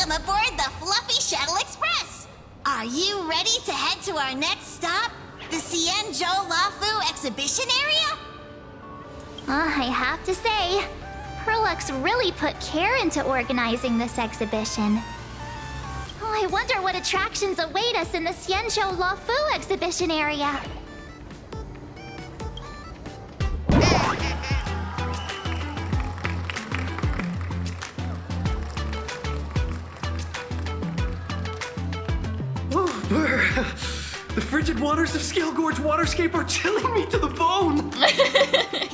Welcome aboard the Fluffy Shuttle Express! Are you ready to head to our next stop? The Xianzhou Lafu exhibition area? I have to say, Perlux really put care into organizing this exhibition. Oh, I wonder what attractions await us in the Xianzhou Lafu exhibition area. The frigid waters of Scale Gorge Waterscape are chilling me to the bone!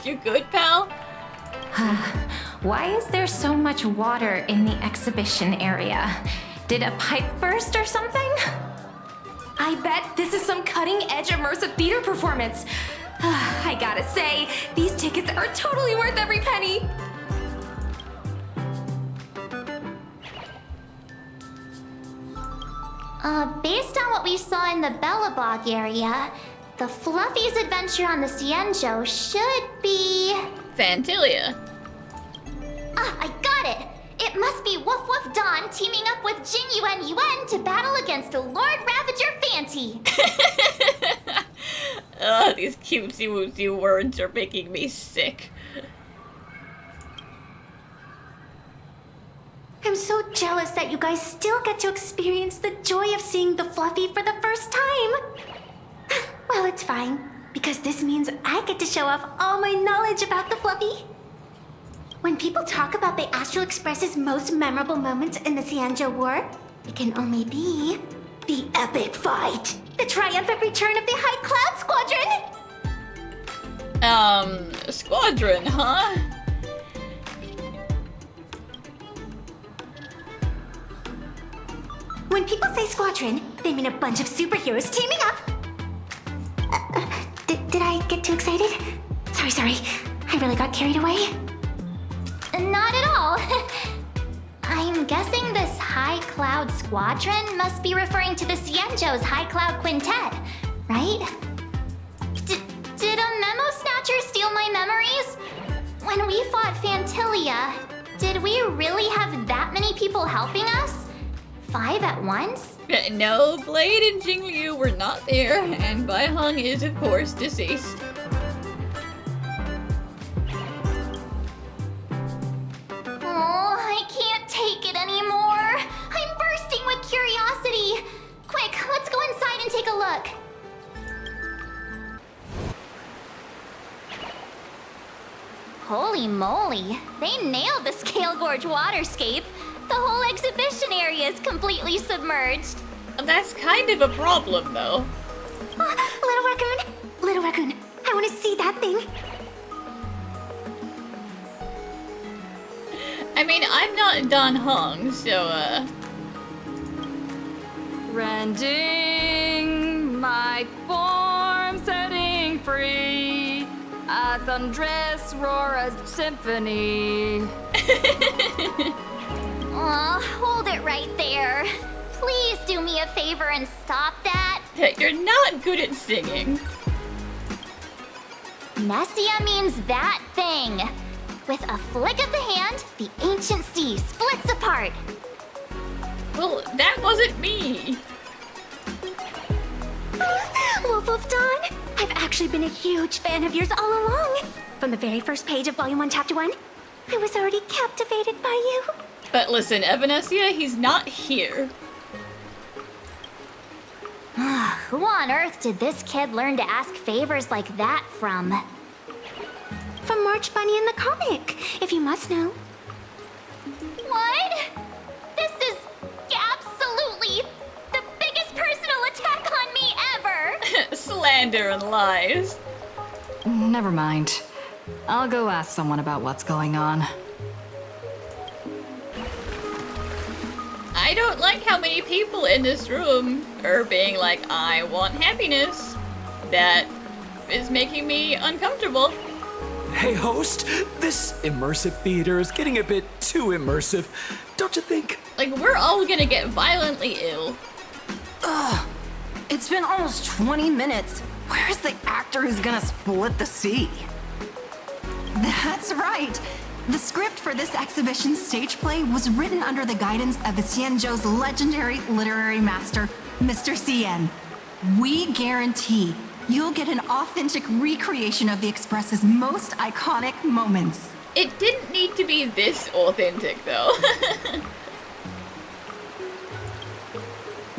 You good, pal? Why is there so much water in the exhibition area? Did a pipe burst or something? I bet this is some cutting-edge immersive theater performance. I gotta say, these tickets are totally worth every penny. Based on what we saw in the Bellabog area, the Fluffy's adventure on the Xianzhou should be... Fantilia. Ah, I got it! It must be Woof Woof Dawn teaming up with Jing Yuan Yuan to battle against the Lord Ravager Fanti! Ugh, these cutesy-wootsy words are making me sick. I'm so jealous that you guys still get to experience the joy of seeing the Fluffy for the first time. Well, it's fine, because this means I get to show off all my knowledge about the Fluffy. When people talk about the Astral Express's most memorable moments in the Xianzhou War, it can only be the epic fight, the triumphant return of the High Cloud Squadron. Squadron, huh? When people say squadron, they mean a bunch of superheroes teaming up. Did I get too excited? Sorry. I really got carried away. Not at all. I'm guessing this High Cloud Squadron must be referring to the Xianzhou's High Cloud Quintet, right? Did a memo snatcher steal my memories? When we fought Fantilia, did we really have that many people helping us? 5 at once? No, Blade and Jingliu were not there, and Bai Hong is, of course, deceased. Oh, I can't take it anymore. I'm bursting with curiosity. Quick, let's go inside and take a look. Holy moly, they nailed the Scale Gorge Waterscape. The whole exhibition area is completely submerged. That's kind of a problem, though. Little raccoon, I want to see that thing. I mean, I'm not Dan Hong, so, Rending my form, setting free. A thunderous roar, a symphony. Aw, hold it right there. Please do me a favor and stop that. You're not good at singing. Nessia means that thing. With a flick of the hand, the ancient sea splits apart. Well, that wasn't me. Wolf of Dawn, I've actually been a huge fan of yours all along. From the very first page of Volume 1, Chapter 1, I was already captivated by you. But listen, Evanesia, he's not here. Who on earth did this kid learn to ask favors like that from? From March Bunny in the comic, if you must know. What? This is absolutely the biggest personal attack on me ever! Slander and lies. Never mind. I'll go ask someone about what's going on. I don't like how many people in this room are being like, I want happiness. That is making me uncomfortable. Hey host, this immersive theater is getting a bit too immersive, don't you think? Like, we're all gonna get violently ill. Ugh. It's been almost 20 minutes. Where's the actor who's gonna split the sea? That's right. The script for this exhibition stage play was written under the guidance of the Xianzhou's legendary literary master, Mr. Xian. We guarantee you'll get an authentic recreation of the Express's most iconic moments. It didn't need to be this authentic, though.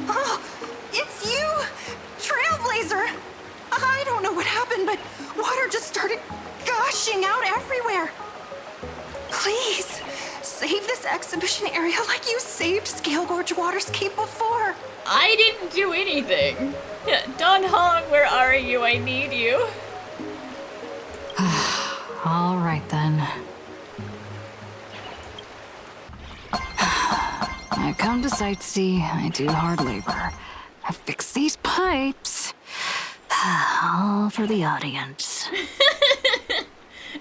Oh, it's you! Trailblazer! I don't know what happened, but water just started gushing out everywhere. Please, save this exhibition area like you saved Scale Gorge Waterscape before. I didn't do anything. Don Hong, where are you? I need you. All right then. I come to sightsee, I do hard labor. I fix these pipes. All for the audience.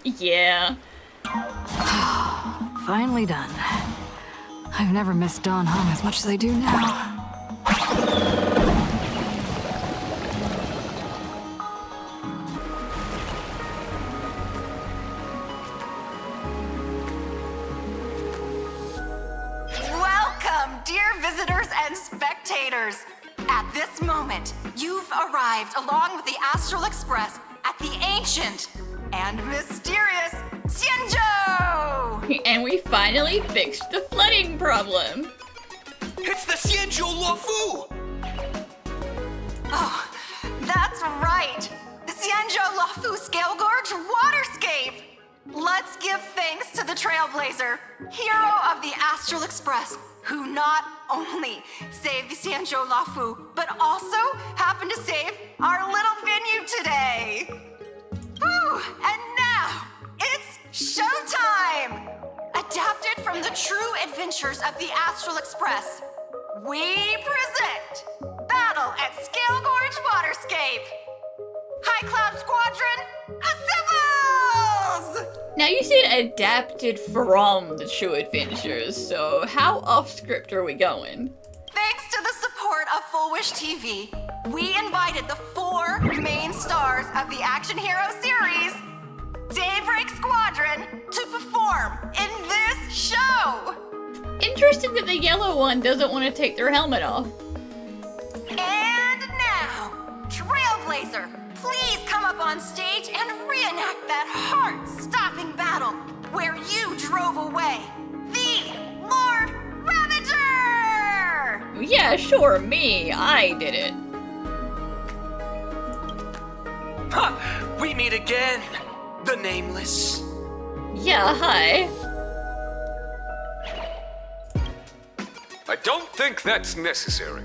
Yeah. Finally done. I've never missed Don Hong as much as I do now. Welcome, dear visitors and spectators. At this moment, you've arrived along with the Astral Express at the ancient and mysterious Xianzhou! And we finally fixed the flooding problem. It's the Xianzhou Luofu! Oh, that's right! The Xianzhou Luofu Scale Gorge Waterscape! Let's give thanks to the Trailblazer, hero of the Astral Express, who not only saved the Xianzhou Luofu, but also happened to save our little venue today! Whew, and now, it's showtime! Adapted from the true adventures of the Astral Express, we present Battle at Scale Gorge Waterscape! High Cloud Squadron, assembles! Now you said adapted from the True Adventures, so how off script are we going? Thanks to the support of Full Wish TV, we invited the 4 main stars of the action hero series, Daybreak Squadron, to perform in this show! Interesting that the yellow one doesn't want to take their helmet off. And now, Trailblazer, please come up on stage and reenact that heart-stopping battle where you drove away the Lord Ravager! Yeah, sure, me. I did it. Ha! We meet again, the Nameless. Yeah, hi. I don't think that's necessary.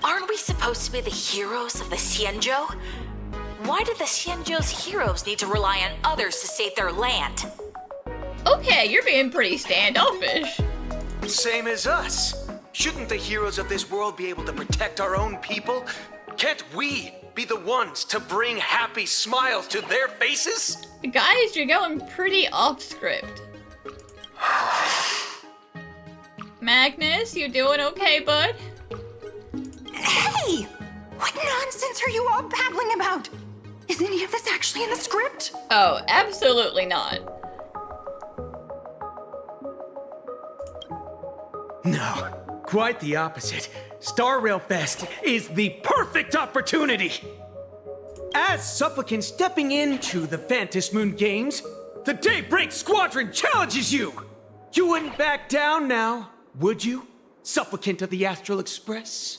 Aren't we supposed to be the heroes of the Xianzhou? Why do the Xianzhou's heroes need to rely on others to save their land? Okay, you're being pretty standoffish. Same as us. Shouldn't the heroes of this world be able to protect our own people? Can't we be the ones to bring happy smiles to their faces? Guys, you're going pretty off script. Magnus, you doing okay, bud? Hey! What nonsense are you all babbling about? Is any of this actually in the script? Oh, absolutely not. No, quite the opposite. Star Rail Fest is the perfect opportunity! As supplicant stepping into the Phantom Moon Games, the Daybreak Squadron challenges you! You wouldn't back down now, would you, supplicant of the Astral Express?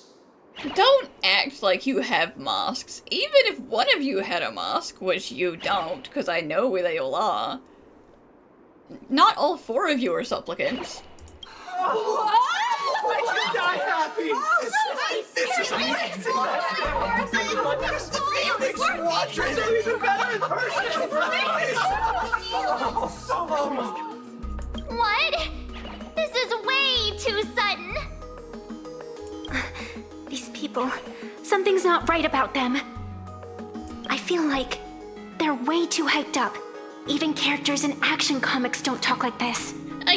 Don't act like you have masks. Even if one of you had a mask, which you don't, because I know where they all are. Not all 4 of you are supplicants. This is amazing! What? This is way too sudden. These people, something's not right about them. I feel like they're way too hyped up. Even characters in action comics don't talk like this.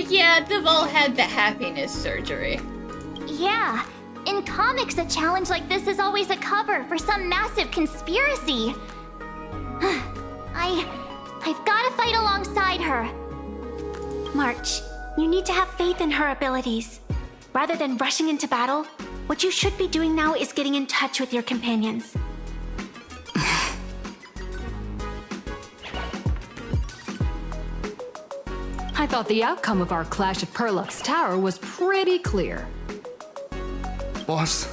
Yeah, they've all had the happiness surgery. Yeah, in comics, a challenge like this is always a cover for some massive conspiracy. I've gotta fight alongside her. March, you need to have faith in her abilities. Rather than rushing into battle, what you should be doing now is getting in touch with your companions. I thought the outcome of our clash at Perlux Tower was pretty clear. Boss,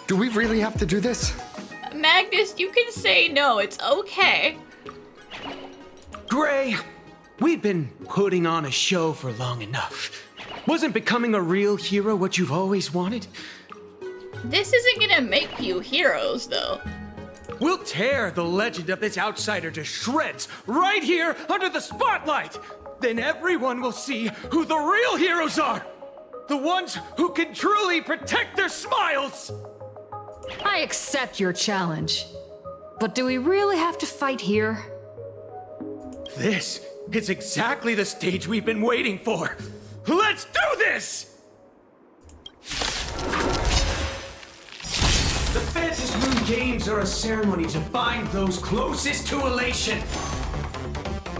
do we really have to do this? Magnus, you can say no, it's okay. Gray, we've been putting on a show for long enough. Wasn't becoming a real hero what you've always wanted? This isn't gonna make you heroes, though. We'll tear the legend of this outsider to shreds right here under the spotlight! Then everyone will see who the real heroes are! The ones who can truly protect their smiles! I accept your challenge. But do we really have to fight here? This is exactly the stage we've been waiting for! Let's do this! The Phantom Moon Games are a ceremony to bind those closest to elation.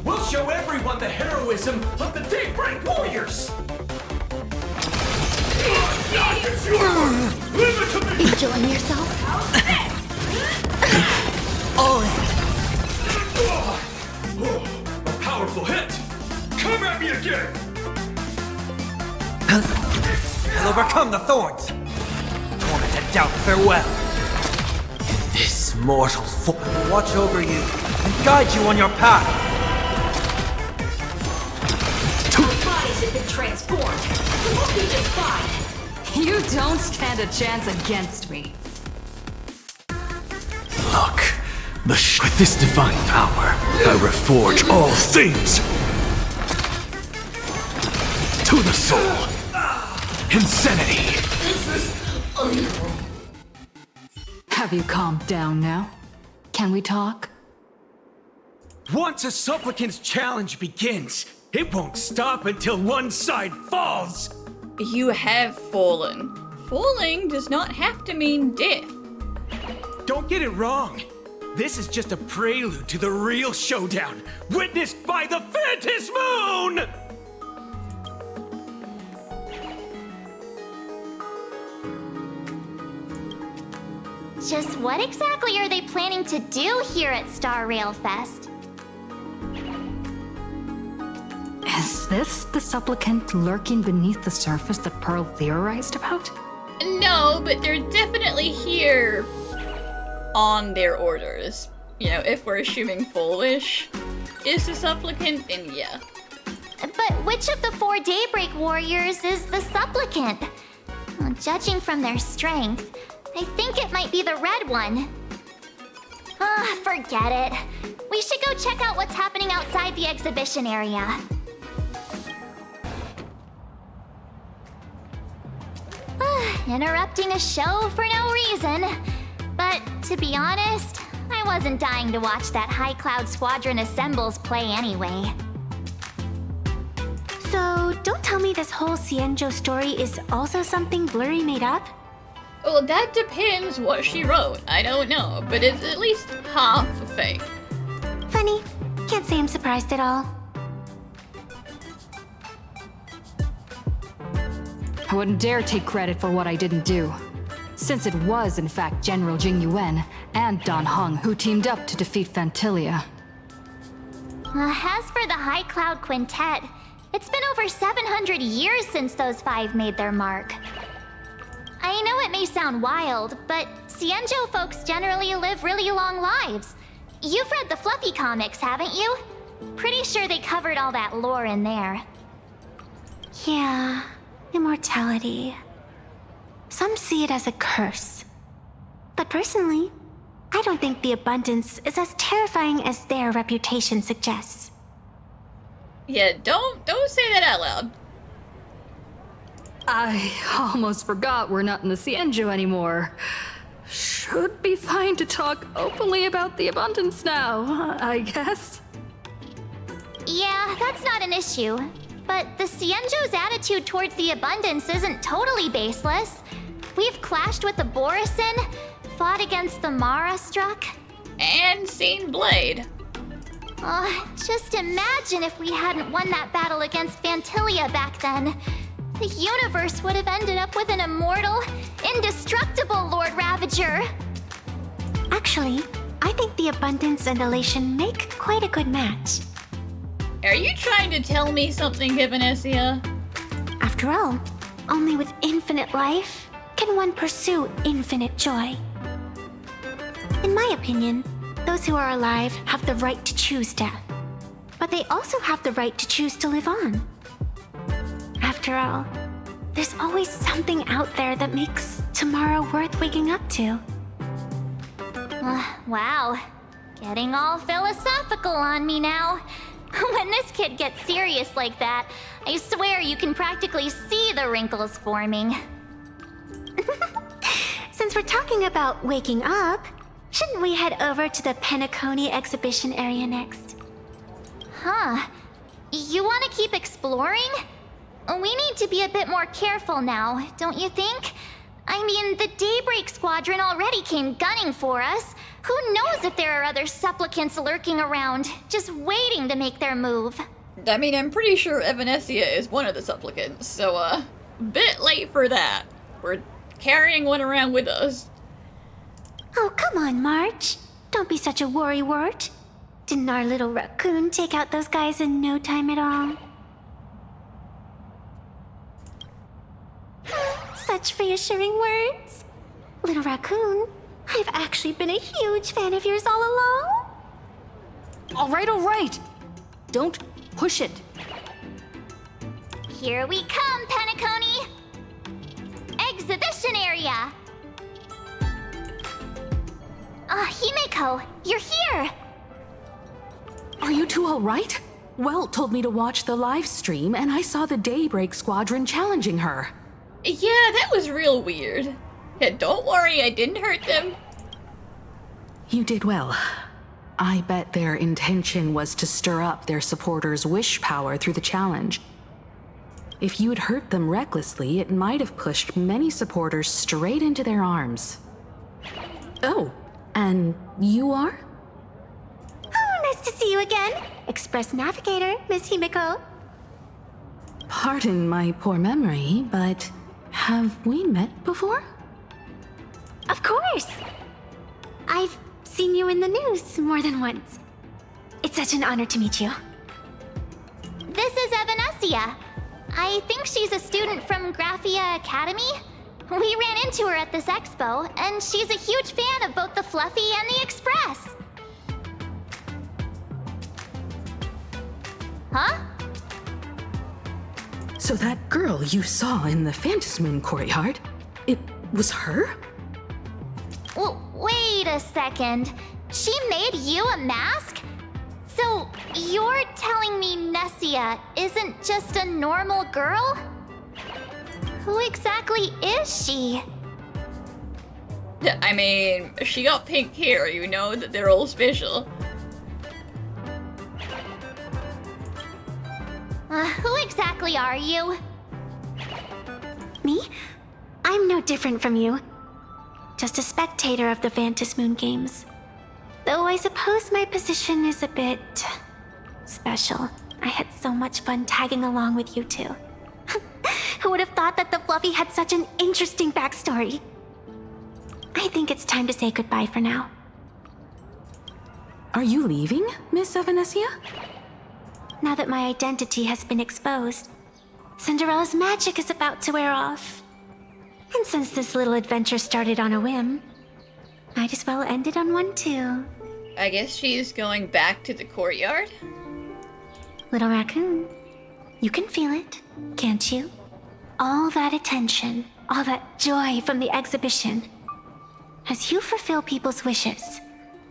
We'll show everyone the heroism of the Daybreak Warriors! It's yours! Leave it to me! Enjoying yourself? All in. A powerful hit! Come at me again! I'll overcome the thorns. Tormented doubt, farewell. This mortal foe will watch over you and guide you on your path. Our bodies have been transformed, so we'll be just fine. You don't stand a chance against me. Look, with this divine power, I reforge all things. To the soul. Insanity. Have you calmed down now? Can we talk? Once a supplicant's challenge begins, it won't stop until one side falls! You have fallen. Falling does not have to mean death. Don't get it wrong. This is just a prelude to the real showdown, witnessed by the Phantom Moon! Just what exactly are they planning to do here at Star Rail Fest? Is this the supplicant lurking beneath the surface that Pearl theorized about? No, but they're definitely here on their orders. You know, if we're assuming Foolish is the supplicant, then yeah. But which of the 4 Daybreak Warriors is the supplicant? Well, judging from their strength, I think it might be the red one. Forget it. We should go check out what's happening outside the exhibition area. Interrupting a show for no reason. But to be honest, I wasn't dying to watch that High Cloud Squadron Assembles play anyway. So, don't tell me this whole Xianzhou story is also something Blurry made up? Well, that depends what she wrote. I don't know, but it's at least half fake. Funny. Can't say I'm surprised at all. I wouldn't dare take credit for what I didn't do, since it was in fact General Jing Yuan and Dan Heng who teamed up to defeat Fantilia. As for the High Cloud Quintet, it's been over 700 years since those 5 made their mark. I know it may sound wild, but Xianzhou folks generally live really long lives. You've read the Fluffy comics, haven't you? Pretty sure they covered all that lore in there. Yeah, immortality. Some see it as a curse. But personally, I don't think the abundance is as terrifying as their reputation suggests. Yeah, don't say that out loud. I almost forgot we're not in the Xianzhou anymore. Should be fine to talk openly about the abundance now, I guess. Yeah, that's not an issue. But the Xianzhou's attitude towards the abundance isn't totally baseless. We've clashed with the Borisin, fought against the Mara Struck, and seen Blade. Just imagine if we hadn't won that battle against Phantilia back then. The universe would have ended up with an immortal, indestructible Lord Ravager. Actually, I think the abundance and elation make quite a good match. Are you trying to tell me something, Evanesia? After all, only with infinite life can one pursue infinite joy. In my opinion, those who are alive have the right to choose death. But they also have the right to choose to live on. After all, there's always something out there that makes tomorrow worth waking up to. Wow. Getting all philosophical on me now. When this kid gets serious like that, I swear you can practically see the wrinkles forming. Since we're talking about waking up, shouldn't we head over to the Penacony exhibition area next? Huh. You want to keep exploring? We need to be a bit more careful now, don't you think? I mean, the Daybreak squadron already came gunning for us. Who knows if there are other supplicants lurking around, just waiting to make their move. I mean, I'm pretty sure Evanesia is one of the supplicants, so, bit late for that. We're carrying one around with us. Oh, come on, March. Don't be such a worrywart. Didn't our little raccoon take out those guys in no time at all? Such reassuring words. Little raccoon, I've actually been a huge fan of yours all along. All right. Don't push it. Here we come, Penacony! Exhibition area! Himeko, you're here! Are you two all right? Well told me to watch the live stream, and I saw the Daybreak squadron challenging her. Yeah, that was real weird. Yeah, don't worry, I didn't hurt them. You did well. I bet their intention was to stir up their supporters' wish power through the challenge. If you had hurt them recklessly, it might have pushed many supporters straight into their arms. Oh, and you are? Oh, nice to see you again. Express Navigator, Miss Himeko. Pardon my poor memory, but have we met before? Of course. I've seen you in the news more than once. It's such an honor to meet you. This is Evanesia. I think she's a student from Graphia Academy. We ran into her at this expo, and she's a huge fan of both the Fluffy and the Express. Huh? So that girl you saw in the Phantasmoon courtyard, it was her? Wait a second. She made you a mask? So you're telling me Nessia isn't just a normal girl? Who exactly is she? I mean, she got pink hair, you know that they're all special. Who exactly are you? Me? I'm no different from you. Just a spectator of the Phantasmoon games. Though I suppose my position is a bit special. I had so much fun tagging along with you two. Who would have thought that the Fluffy had such an interesting backstory? I think it's time to say goodbye for now. Are you leaving, Miss Evanesia? Now that my identity has been exposed, Cinderella's magic is about to wear off. And since this little adventure started on a whim, might as well end it on one too. I guess she's going back to the courtyard? Little raccoon, you can feel it, can't you? All that attention, all that joy from the exhibition. As you fulfill people's wishes,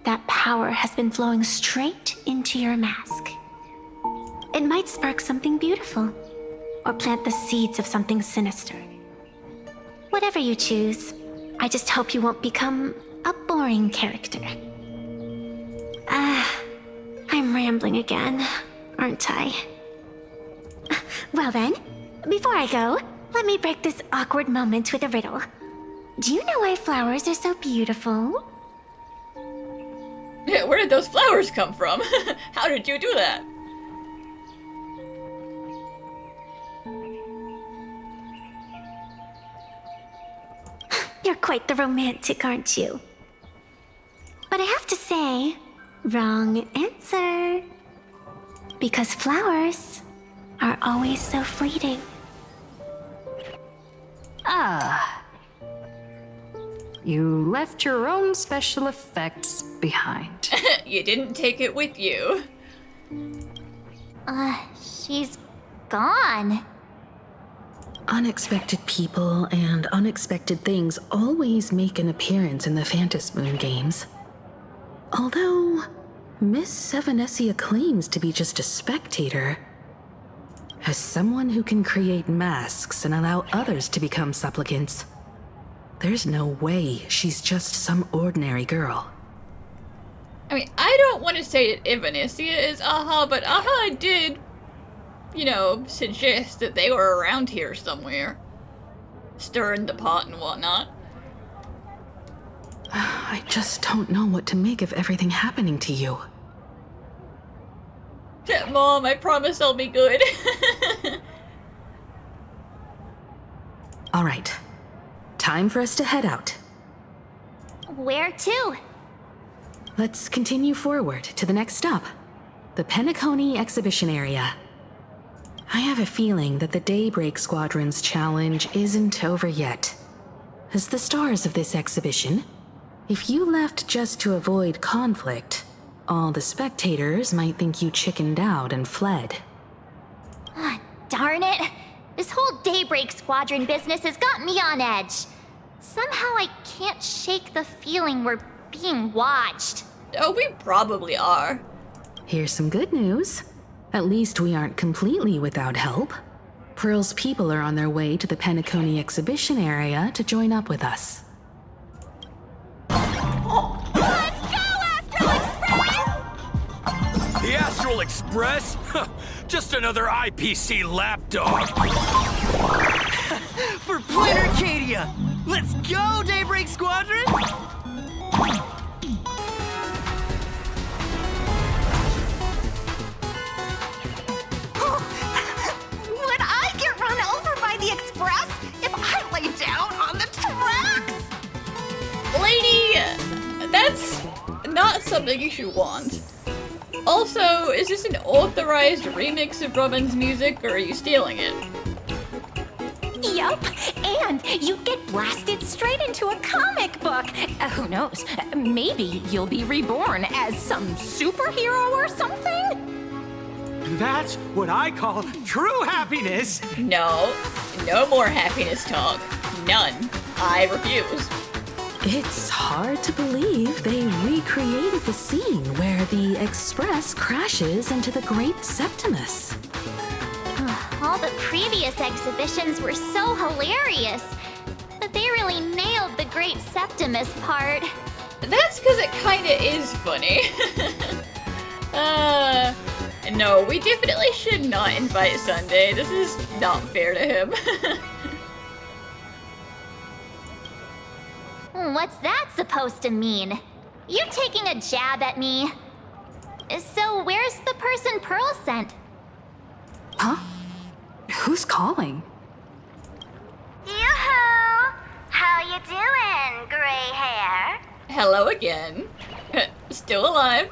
that power has been flowing straight into your mask. It might spark something beautiful, or plant the seeds of something sinister. Whatever you choose, I just hope you won't become a boring character. I'm rambling again, aren't I? Well then, before I go, let me break this awkward moment with a riddle. Do you know why flowers are so beautiful? Where did those flowers come from? How did you do that? You're quite the romantic, aren't you? But I have to say, wrong answer. Because flowers are always so fleeting. Ah. You left your own special effects behind. You didn't take it with you. She's gone. Unexpected people and unexpected things always make an appearance in the Phantom Moon games. Although, Miss Sevenessia claims to be just a spectator. As someone who can create masks and allow others to become supplicants, there's no way she's just some ordinary girl. I mean, I don't want to say that Evanessia is Aha, but Aha did, you know, suggest that they were around here somewhere. Stirring the pot and whatnot. I just don't know what to make of everything happening to you. Mom, I promise I'll be good. All right. Time for us to head out. Where to? Let's continue forward to the next stop. The Penacony Exhibition Area. I have a feeling that the Daybreak Squadron's challenge isn't over yet. As the stars of this exhibition, if you left just to avoid conflict, all the spectators might think you chickened out and fled. Darn it! This whole Daybreak Squadron business has got me on edge. Somehow I can't shake the feeling we're being watched. Oh, we probably are. Here's some good news. At least we aren't completely without help. Pearl's people are on their way to the Penacony Exhibition Area to join up with us. The Astral Express? Just another IPC lapdog. For Planarcadia! Let's go, Daybreak Squadron! Would I get run over by the Express if I lay down on the tracks? Lady, that's not something you should want. Also, is this an authorized remix of Robin's music, or are you stealing it? Yup, and you get blasted straight into a comic book. Who knows? Maybe you'll be reborn as some superhero or something? That's what I call true happiness. No more happiness talk. None. I refuse. It's hard to believe they recreated the scene where the Express crashes into the Great Septimus. All the previous exhibitions were so hilarious, but they really nailed the Great Septimus part. That's because it kinda is funny. No, we definitely should not invite Sunday. This is not fair to him. What's that supposed to mean? You taking a jab at me? So where's the person Pearl sent? Huh? Who's calling? Yoo-hoo! How you doing, gray hair? Hello again. Still alive.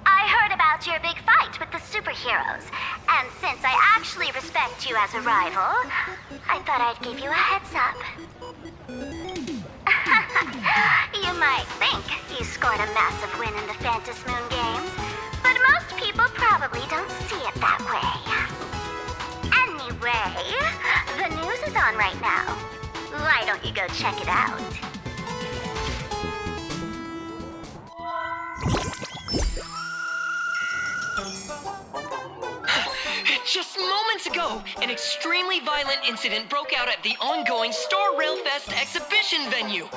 I heard about your big fight with the superheroes, and since I actually respect you as a rival, I thought I'd give you a heads up. You might think you scored a massive win in the Phantom Moon games, but most people probably don't see it that way. Anyway, the news is on right now. Why don't you go check it out? Just moments ago, an extremely violent incident broke out at the ongoing Star Rail Fest exhibition venue.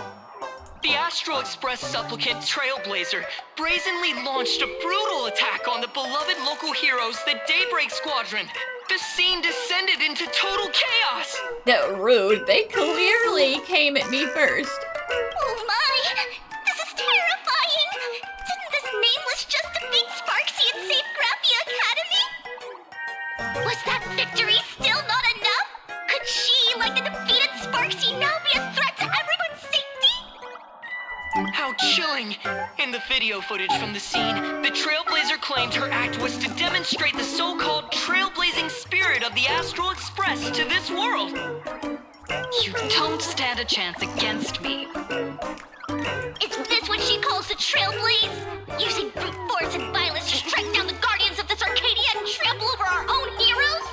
The Astral Express supplicant Trailblazer brazenly launched a brutal attack on the beloved local heroes, the Daybreak Squadron. The scene descended into total chaos. That rude. They clearly came at me first. Oh my! Was that victory still not enough? Could she, like the defeated Sparksy, now be a threat to everyone's safety? How chilling! In the video footage from the scene, the Trailblazer claimed her act was to demonstrate the so-called trailblazing spirit of the Astral Express to this world. You don't stand a chance against me. Is this what she calls the Trailblaze? Using brute force and violence to strike down the guardians of this Arcadia and trample over our own heroes?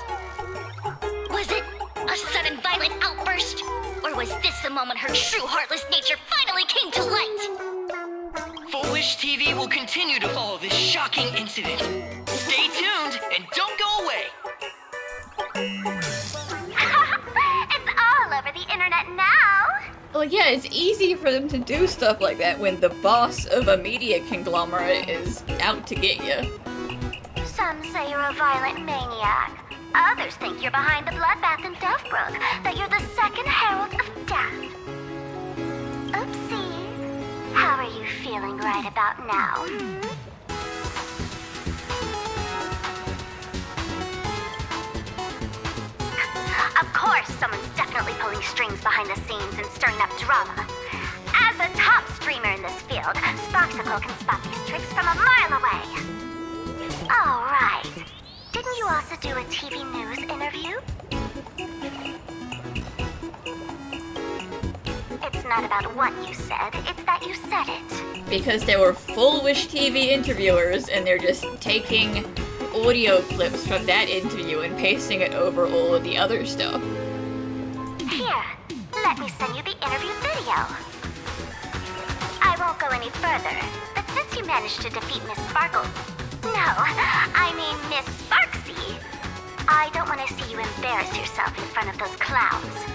Was it a sudden violent outburst? Or was this the moment her true heartless nature finally came to light? Full Wish TV will continue to follow this shocking incident. Stay tuned and don't go away! It's all over the internet now! Well, yeah, it's easy for them to do stuff like that when the boss of a media conglomerate is out to get you. Some say you're a violent maniac. Others think you're behind the bloodbath in Deathbrook, that you're the second Herald of Death. Oopsie. How are you feeling right about now? Of course, someone's definitely pulling strings behind the scenes and stirring up drama. As a top streamer in this field, Sparksicle can spot these tricks from a mile away. All right. Didn't you also do a TV news interview? It's not about what you said, it's that you said it. Because there were Full Wish TV interviewers, and they're just taking audio clips from that interview and pasting it over all of the other stuff. Here, let me send you the interview video. I won't go any further, but since you managed to defeat Miss Sparkle... No, I mean Miss Sparksy. I don't want to see you embarrass yourself in front of those clowns.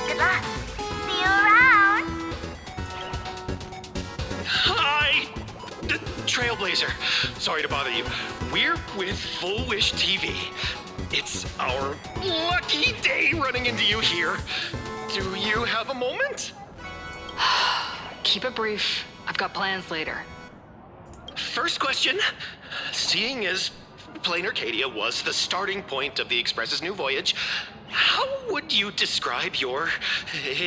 Good luck. See you around. Hi! Trailblazer. Sorry to bother you. We're with Full Wish TV. It's our lucky day running into you here. Do you have a moment? Keep it brief. I've got plans later. First question. Seeing as Planarcadia was the starting point of the Express's new voyage, how would you describe your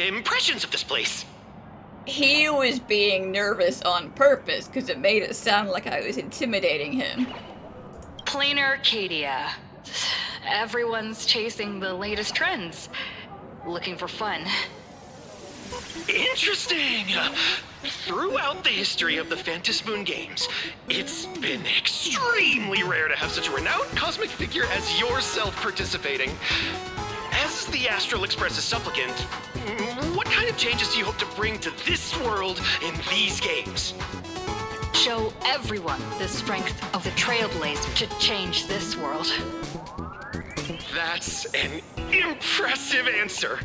impressions of this place? He was being nervous on purpose because it made it sound like I was intimidating him. Planarcadia. Everyone's chasing the latest trends. Looking for fun. Interesting! Throughout the history of the Phantom Moon games, it's been extremely rare to have such a renowned cosmic figure as yourself participating. As the Astral Express's supplicant, what kind of changes do you hope to bring to this world in these games? Show everyone the strength of the Trailblaze to change this world. That's an impressive answer.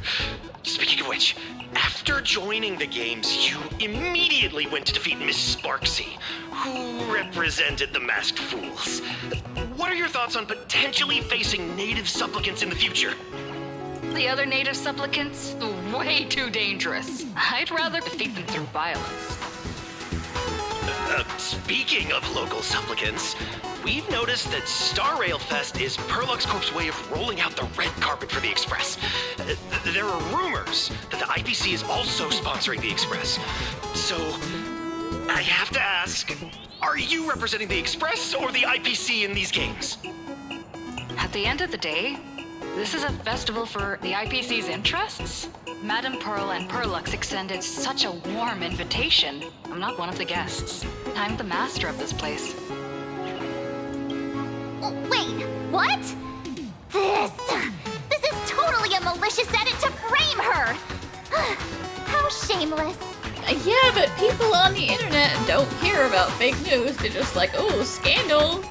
Speaking of which, after joining the games, you immediately went to defeat Miss Sparksy, who represented the Masked Fools. What are your thoughts on potentially facing native supplicants in the future? The other native supplicants? Way too dangerous. I'd rather defeat them through violence. Speaking of local supplicants, we've noticed that Star Rail Fest is Perlux Corp's way of rolling out the red carpet for the Express. There are rumors that the IPC is also sponsoring the Express. So, I have to ask, are you representing the Express or the IPC in these games? At the end of the day, this is a festival for the IPC's interests. Madame Pearl and Perlux extended such a warm invitation. I'm not one of the guests. I'm the master of this place. Wait, what? This is totally a malicious edit to frame her! How shameless. Yeah, but people on the internet don't care about fake news. They're just like, oh, scandal.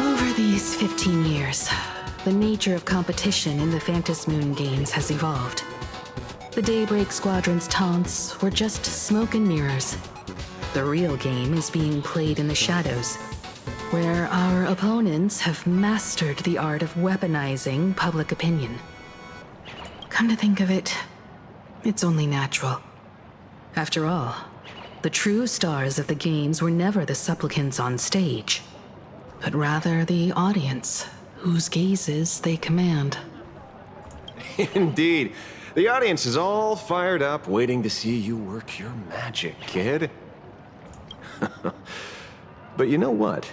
Over these 15 years, the nature of competition in the Phantom Moon games has evolved. The Daybreak Squadron's taunts were just smoke and mirrors. The real game is being played in the shadows, where our opponents have mastered the art of weaponizing public opinion. Come to think of it, it's only natural. After all, The true stars of the games were never the supplicants on stage, but rather the audience, whose gazes they command. Indeed. The audience is all fired up, waiting to see you work your magic, kid. But you know what?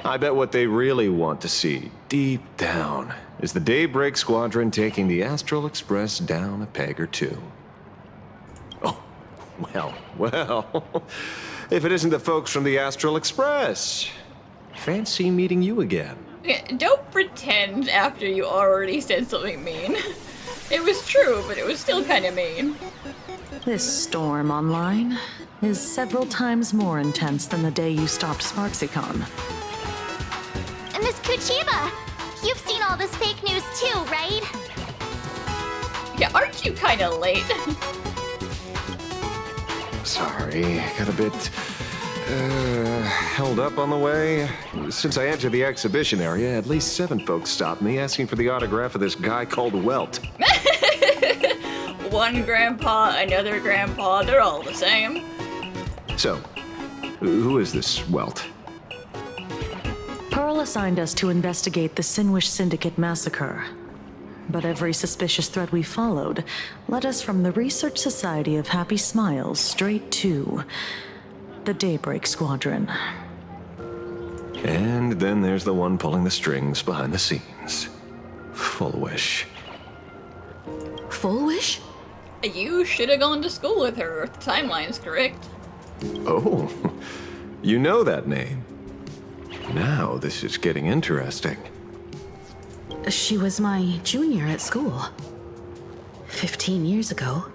I bet what they really want to see, deep down, is the Daybreak Squadron taking the Astral Express down a peg or two. Oh, well. If it isn't the folks from the Astral Express. Fancy meeting you again. Don't pretend after you already said something mean. It was true, but it was still kind of mean. This storm online is several times more intense than the day you stopped SparksyCon. Miss Kuchiba, you've seen all this fake news too, right? Yeah, aren't you kind of late? Sorry, got a bit held up on the way. Since I entered the exhibition area, at least 7 folks stopped me asking for the autograph of this guy called Welt. One grandpa, another grandpa, they're all the same. So, who is this Welt? Pearl assigned us to investigate the Sinwish Syndicate massacre. But every suspicious thread we followed led us from the Research Society of Happy Smiles straight to the Daybreak Squadron. And then there's the one pulling the strings behind the scenes. Fullwish. Fullwish? You should have gone to school with her, if the timeline's correct. Oh, you know that name. Now this is getting interesting. She was my junior at school. 15 years ago.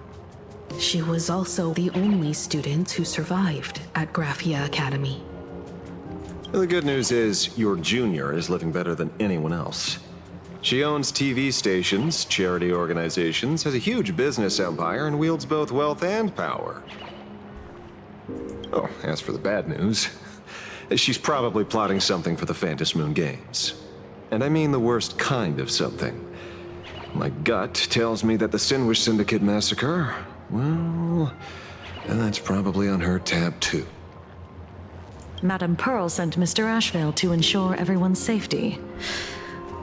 She was also the only student who survived at Graphia Academy. The good news is your junior is living better than anyone else. She owns TV stations, charity organizations, has a huge business empire, and wields both wealth and power. Oh, as for the bad news, she's probably plotting something for the Phantom Moon Games. And I mean the worst kind of something. My gut tells me that the Sinwish Syndicate massacre, well, that's probably on her tab too. Madame Pearl sent Mr. Ashvale to ensure everyone's safety.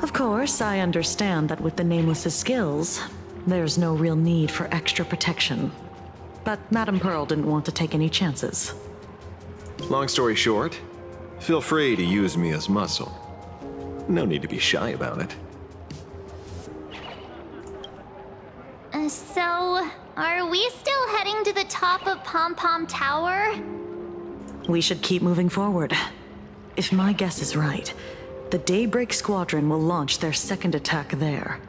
Of course, I understand that with the Nameless's skills, there's no real need for extra protection. But Madame Pearl didn't want to take any chances. Long story short, feel free to use me as muscle. No need to be shy about it. So, are we still heading to the top of Pom Pom Tower? We should keep moving forward. If my guess is right, the Daybreak Squadron will launch their second attack there.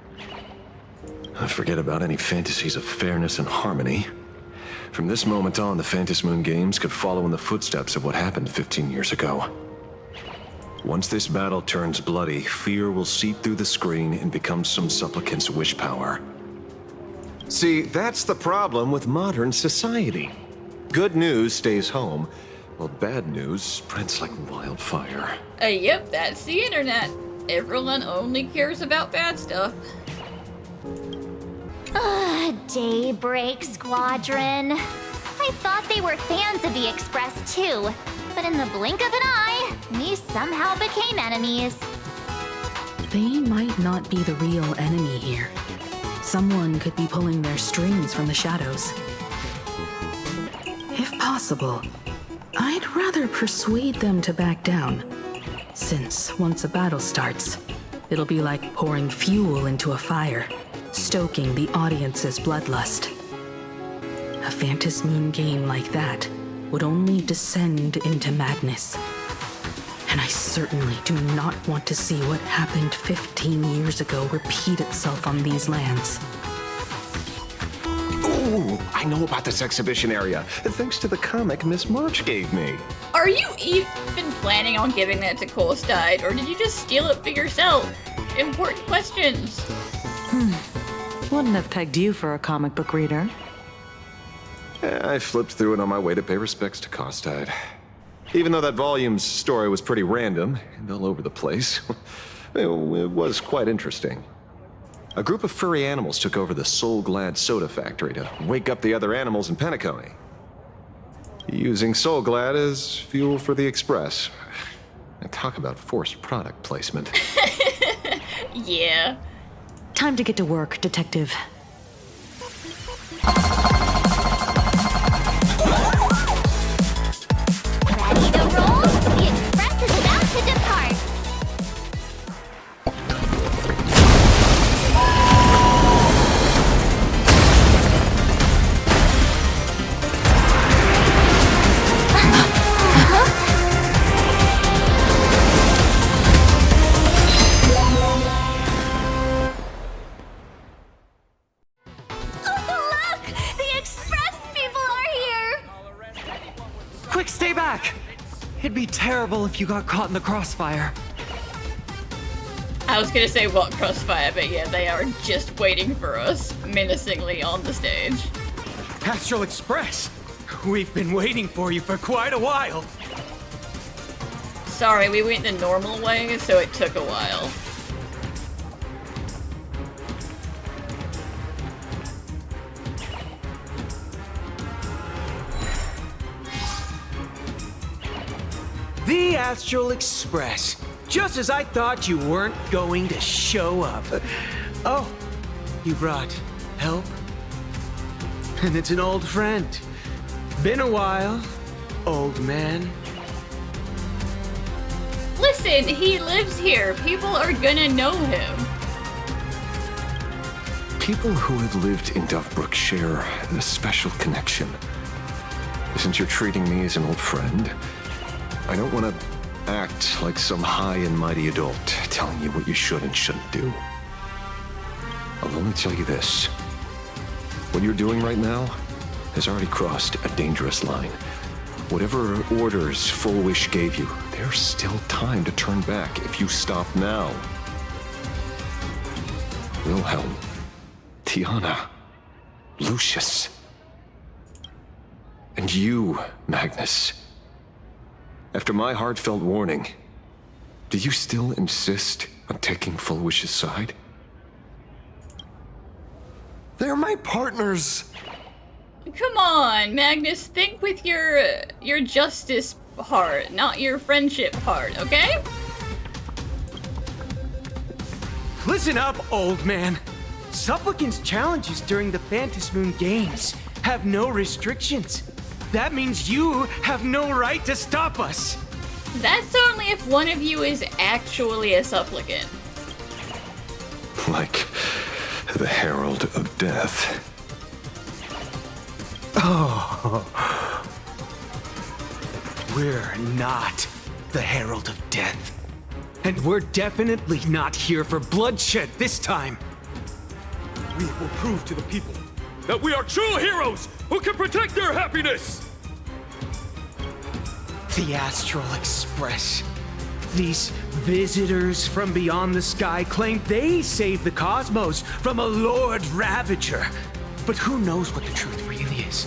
Forget about any fantasies of fairness and harmony. From this moment on, the Phantom Moon Games could follow in the footsteps of what happened 15 years ago. Once this battle turns bloody, fear will seep through the screen and become some supplicant's wish power. See, that's the problem with modern society. Good news stays home, while bad news spreads like wildfire. Yep, that's the internet. Everyone only cares about bad stuff. Daybreak Squadron. I thought they were fans of the Express too, but in the blink of an eye, we somehow became enemies. They might not be the real enemy here. Someone could be pulling their strings from the shadows. If possible, I'd rather persuade them to back down. Since once a battle starts, it'll be like pouring fuel into a fire, stoking the audience's bloodlust. A Phantom Moon game like that would only descend into madness. And I certainly do not want to see what happened 15 years ago repeat itself on these lands. Ooh, I know about this exhibition area, thanks to the comic Miss March gave me. Are you even planning on giving that to Colstein, or did you just steal it for yourself? Important questions. Wouldn't have pegged you for a comic book reader. I flipped through it on my way to pay respects to Colstein. Even though that volume's story was pretty random and all over the place, it was quite interesting. A group of furry animals took over the Soul Glad soda factory to wake up the other animals in Penacony. using Soulglad as fuel for the Express. And talk about forced product placement. Yeah. Time to get to work, Detective. Ready to roll? The Express is about to depart. Look! The Express people are here! Quick, stay back! It'd be terrible if you got caught in the crossfire. I was gonna say what crossfire, but yeah, they are just waiting for us, menacingly on the stage. Astral Express! We've been waiting for you for quite a while. Sorry, we went the normal way, so it took a while. The Astral Express. Just as I thought you weren't going to show up. Oh, you brought help? And it's an old friend. Been a while, old man. Listen, he lives here. People are gonna know him. People who have lived in Dovebrook share a special connection. Since you're treating me as an old friend, I don't want to act like some high and mighty adult telling you what you should and shouldn't do. I'll only tell you this. What you're doing right now has already crossed a dangerous line. Whatever orders Full Wish gave you, there's still time to turn back if you stop now. Wilhelm, Tiana, Lucius, and you, Magnus. After my heartfelt warning, do you still insist on taking Full Wish's side? They're my partners. Come on, Magnus, think with your justice heart, not your friendship heart, okay? Listen up, old man. Supplicant's challenges during the Phantasmoon Games have no restrictions. That means you have no right to stop us. That's only if one of you is actually a supplicant. Like the Herald of Death. Oh. We're not the Herald of Death. And we're definitely not here for bloodshed this time. We will prove to the people that we are true heroes who can protect their happiness! The Astral Express. These visitors from beyond the sky claim they saved the cosmos from a Lord Ravager. But who knows what the truth really is?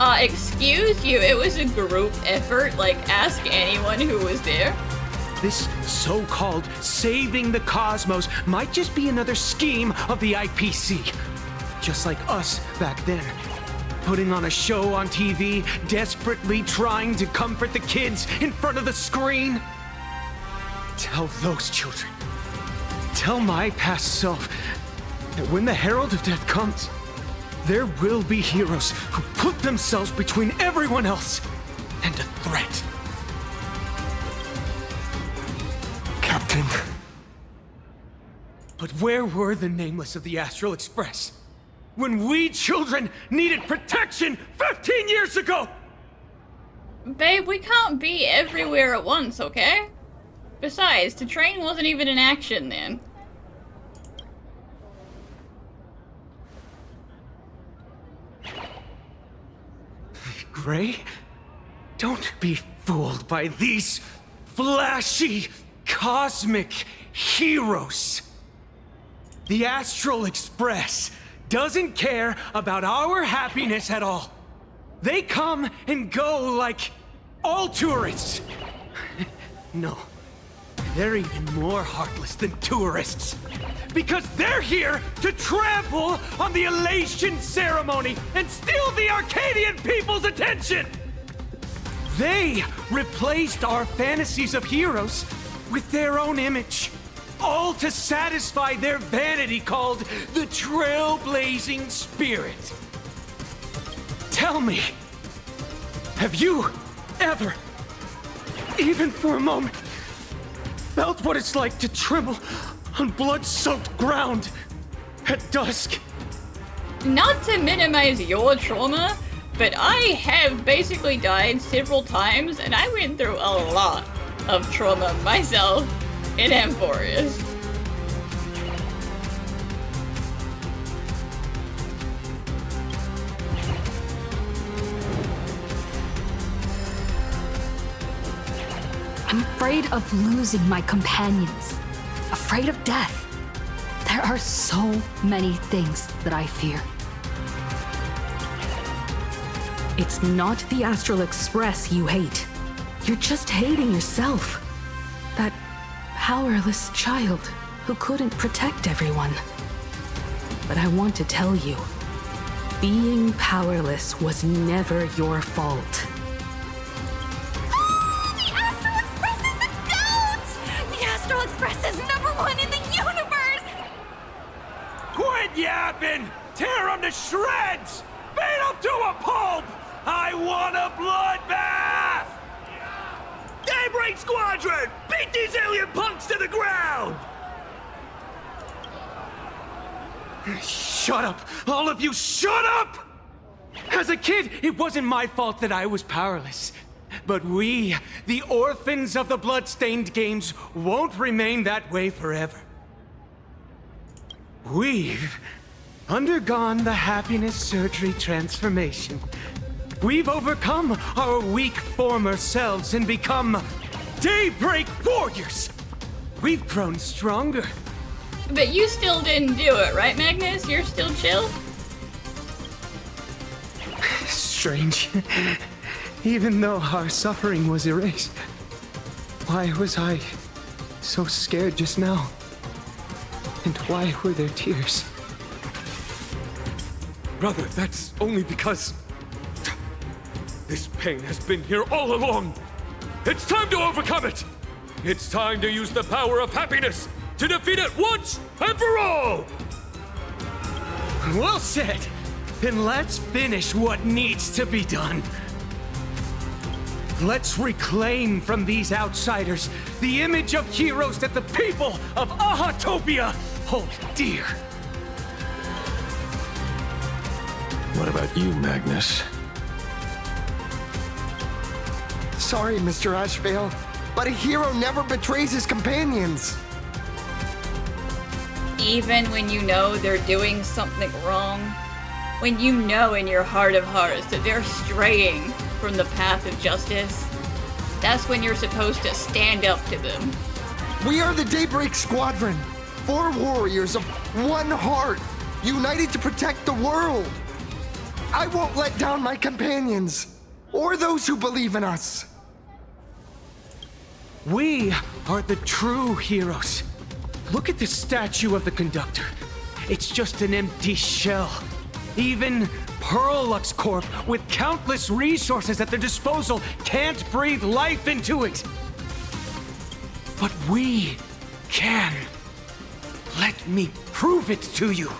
Excuse you, it was a group effort, like, ask anyone who was there. This so-called saving the cosmos might just be another scheme of the IPC. Just like us back then. Putting on a show on TV, desperately trying to comfort the kids in front of the screen. Tell those children, tell my past self, that when the Herald of Death comes, there will be heroes who put themselves between everyone else and a threat. Captain. But where were the nameless of the Astral Express? When we children needed protection 15 years ago! Babe, we can't be everywhere at once, okay? Besides, the train wasn't even in action then. Gray, don't be fooled by these flashy, cosmic heroes. The Astral Express doesn't care about our happiness at all. They come and go like all tourists. No, they're even more heartless than tourists. Because they're here to trample on the elation ceremony and steal the Arcadian people's attention! They replaced our fantasies of heroes with their own image, all to satisfy their vanity called the Trailblazing Spirit. Tell me, have you ever, even for a moment, felt what it's like to tremble on blood-soaked ground at dusk? Not to minimize your trauma, but I have basically died several times, and I went through a lot of trauma myself in Amphorius. I'm afraid of losing my companions, afraid of death. There are so many things that I fear. It's not the Astral Express you hate. You're just hating yourself. That powerless child who couldn't protect everyone. But I want to tell you, being powerless was never your fault. The Astral Express is the GOAT! The Astral Express is #1 in the universe! Quit yapping! Tear them to shreds! Beat them to a pulp! I want a bloodbath! Daybreak Squadron! Beat these alien punks to the ground! Shut up! All of you, shut up! As a kid, it wasn't my fault that I was powerless. But we, the orphans of the bloodstained games, won't remain that way forever. We've undergone the happiness surgery transformation. We've overcome our weak former selves and become Daybreak warriors. We've grown stronger. But you still didn't do it, right, Magnus? You're still chill? Strange. Even though our suffering was erased, why was I so scared just now? And why were there tears? Brother, that's only because this pain has been here all along. It's time to overcome it. It's time to use the power of happiness to defeat it once and for all. Well said. Then let's finish what needs to be done. Let's reclaim from these outsiders the image of heroes that the people of Ahatopia hold dear. What about you, Magnus? Sorry, Mr. Ashvale, but a hero never betrays his companions. Even when you know they're doing something wrong, when you know in your heart of hearts that they're straying from the path of justice, that's when you're supposed to stand up to them. We are the Daybreak Squadron, 4 warriors of one heart, united to protect the world. I won't let down my companions, or those who believe in us. We are the true heroes. Look at the statue of the conductor. It's just an empty shell. Even Perlux Corp, with countless resources at their disposal, can't breathe life into it. But we can. Let me prove it to you.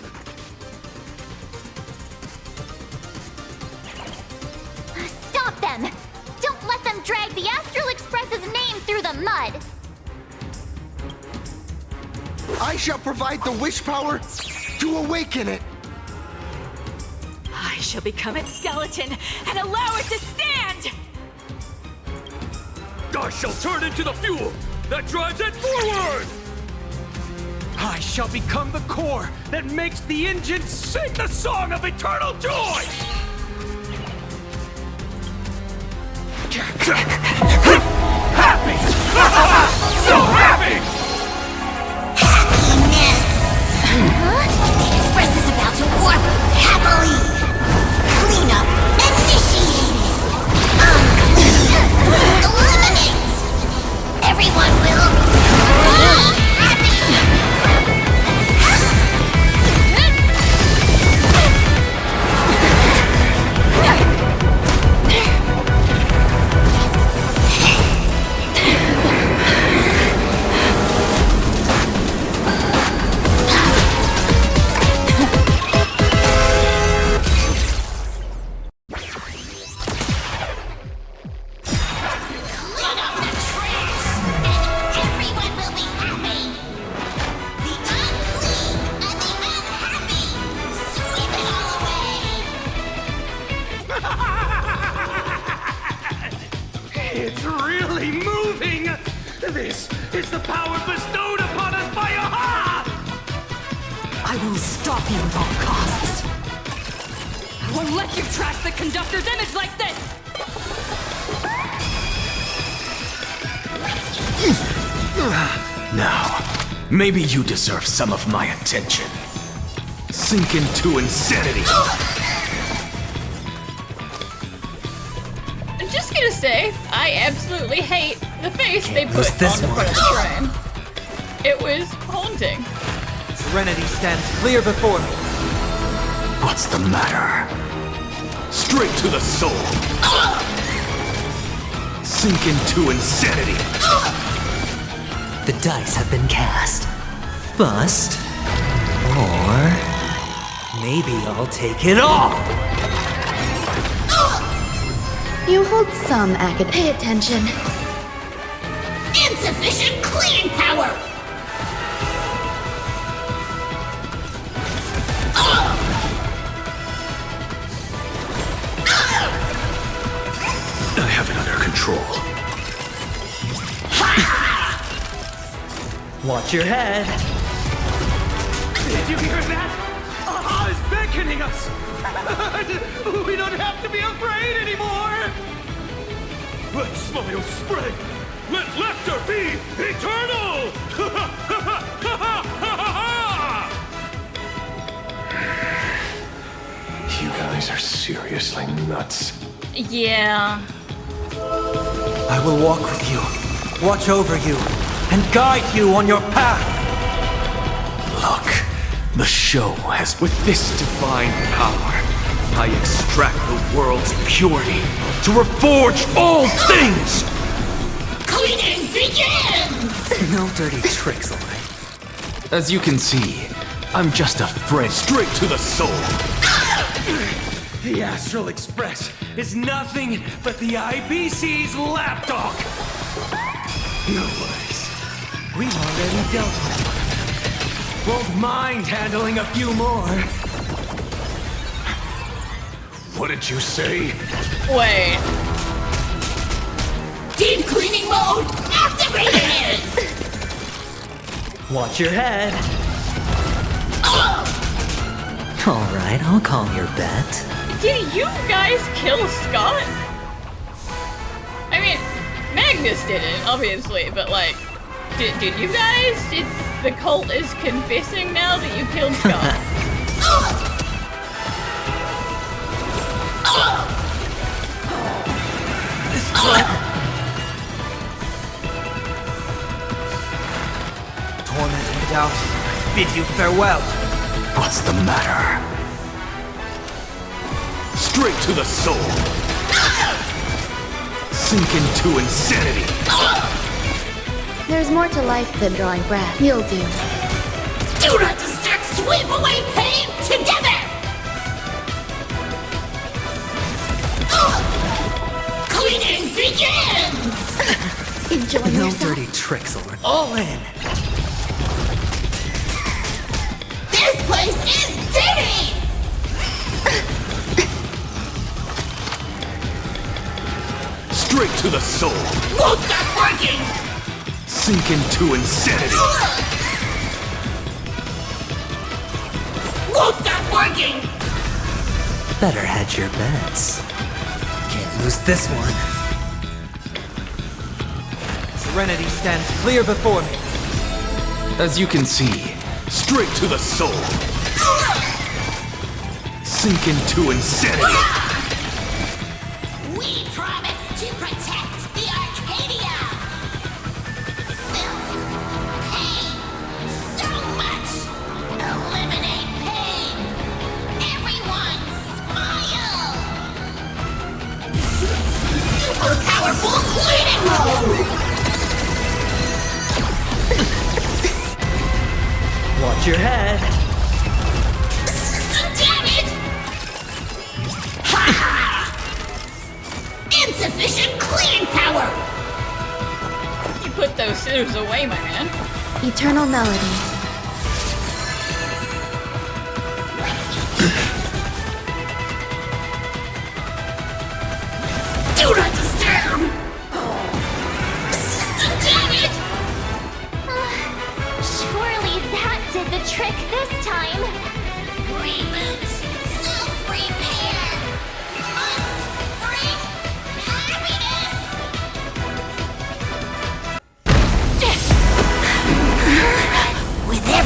Stop them! Don't let them drag the Astral Express's name through the mud! I shall provide the wish power to awaken it. I shall become its skeleton and allow it to stand! I shall turn into the fuel that drives it forward! I shall become the core that makes the engine sing the song of eternal joy! Happy! So happy! Happiness! The Express is about to warp happily! Cleanup initiated! Unclean! Eliminate! Everyone will be happy! is the power bestowed upon us by Aha! I will stop you at all costs. I won't let you trash the conductor's image like this! Now, maybe you deserve some of my attention. Sink into insanity. I'm just gonna say, I absolutely hate the face they put lose on this the front of the one. shrine. It was haunting. Serenity stands clear before me. What's the matter? Straight to the soul. Sink into insanity. The dice have been cast. Bust. Or maybe I'll take it all. You hold some acad. Pay attention. Insufficient cleaning power! I have it under control. Watch your head. Did you hear that? Aha is beckoning us! We don't have to be afraid anymore! Let smile spread! Let laughter be eternal! You guys are seriously nuts. Yeah. I will walk with you, watch over you, and guide you on your path. Look, the show has with this divine power. I extract the world's purity to reforge all things! Cleaning begins! No dirty tricks, alright? As you can see, I'm just a friend straight to the soul. The Astral Express is nothing but the IBC's lapdog! No worries. We've already dealt with one. Won't mind handling a few more. What did you say? Wait. Deep cleaning mode activated! Watch your head. Alright, I'll call your bet. Did you guys kill Scott? I mean, Magnus didn't, obviously, but like, did you guys? Did the cult is confessing now that you killed Scott? Torment and doubt, bid you farewell. What's the matter? Straight to the soul. Sink into insanity. There's more to life than drawing breath. You'll do. Do not disturb, sweep away pain together! Cleaning begins! Enjoy No yourself. dirty tricks, alright? All in. This place is dirty! Straight to the soul. Won't stop working! Sink into insanity. Won't stop working! Better hedge your bets. Can't lose this one. Serenity stands clear before me. As you can see, straight to the soul. Sink into insanity. We promise to protect the Arcadia! Filth, pain, so much! Eliminate pain! Everyone, smile! Super powerful cleaning mode! Watch your head. Damn it! Ha! Insufficient cleaning power! You put those scissors away, my man. Eternal melody. Do not disturb! Damn it!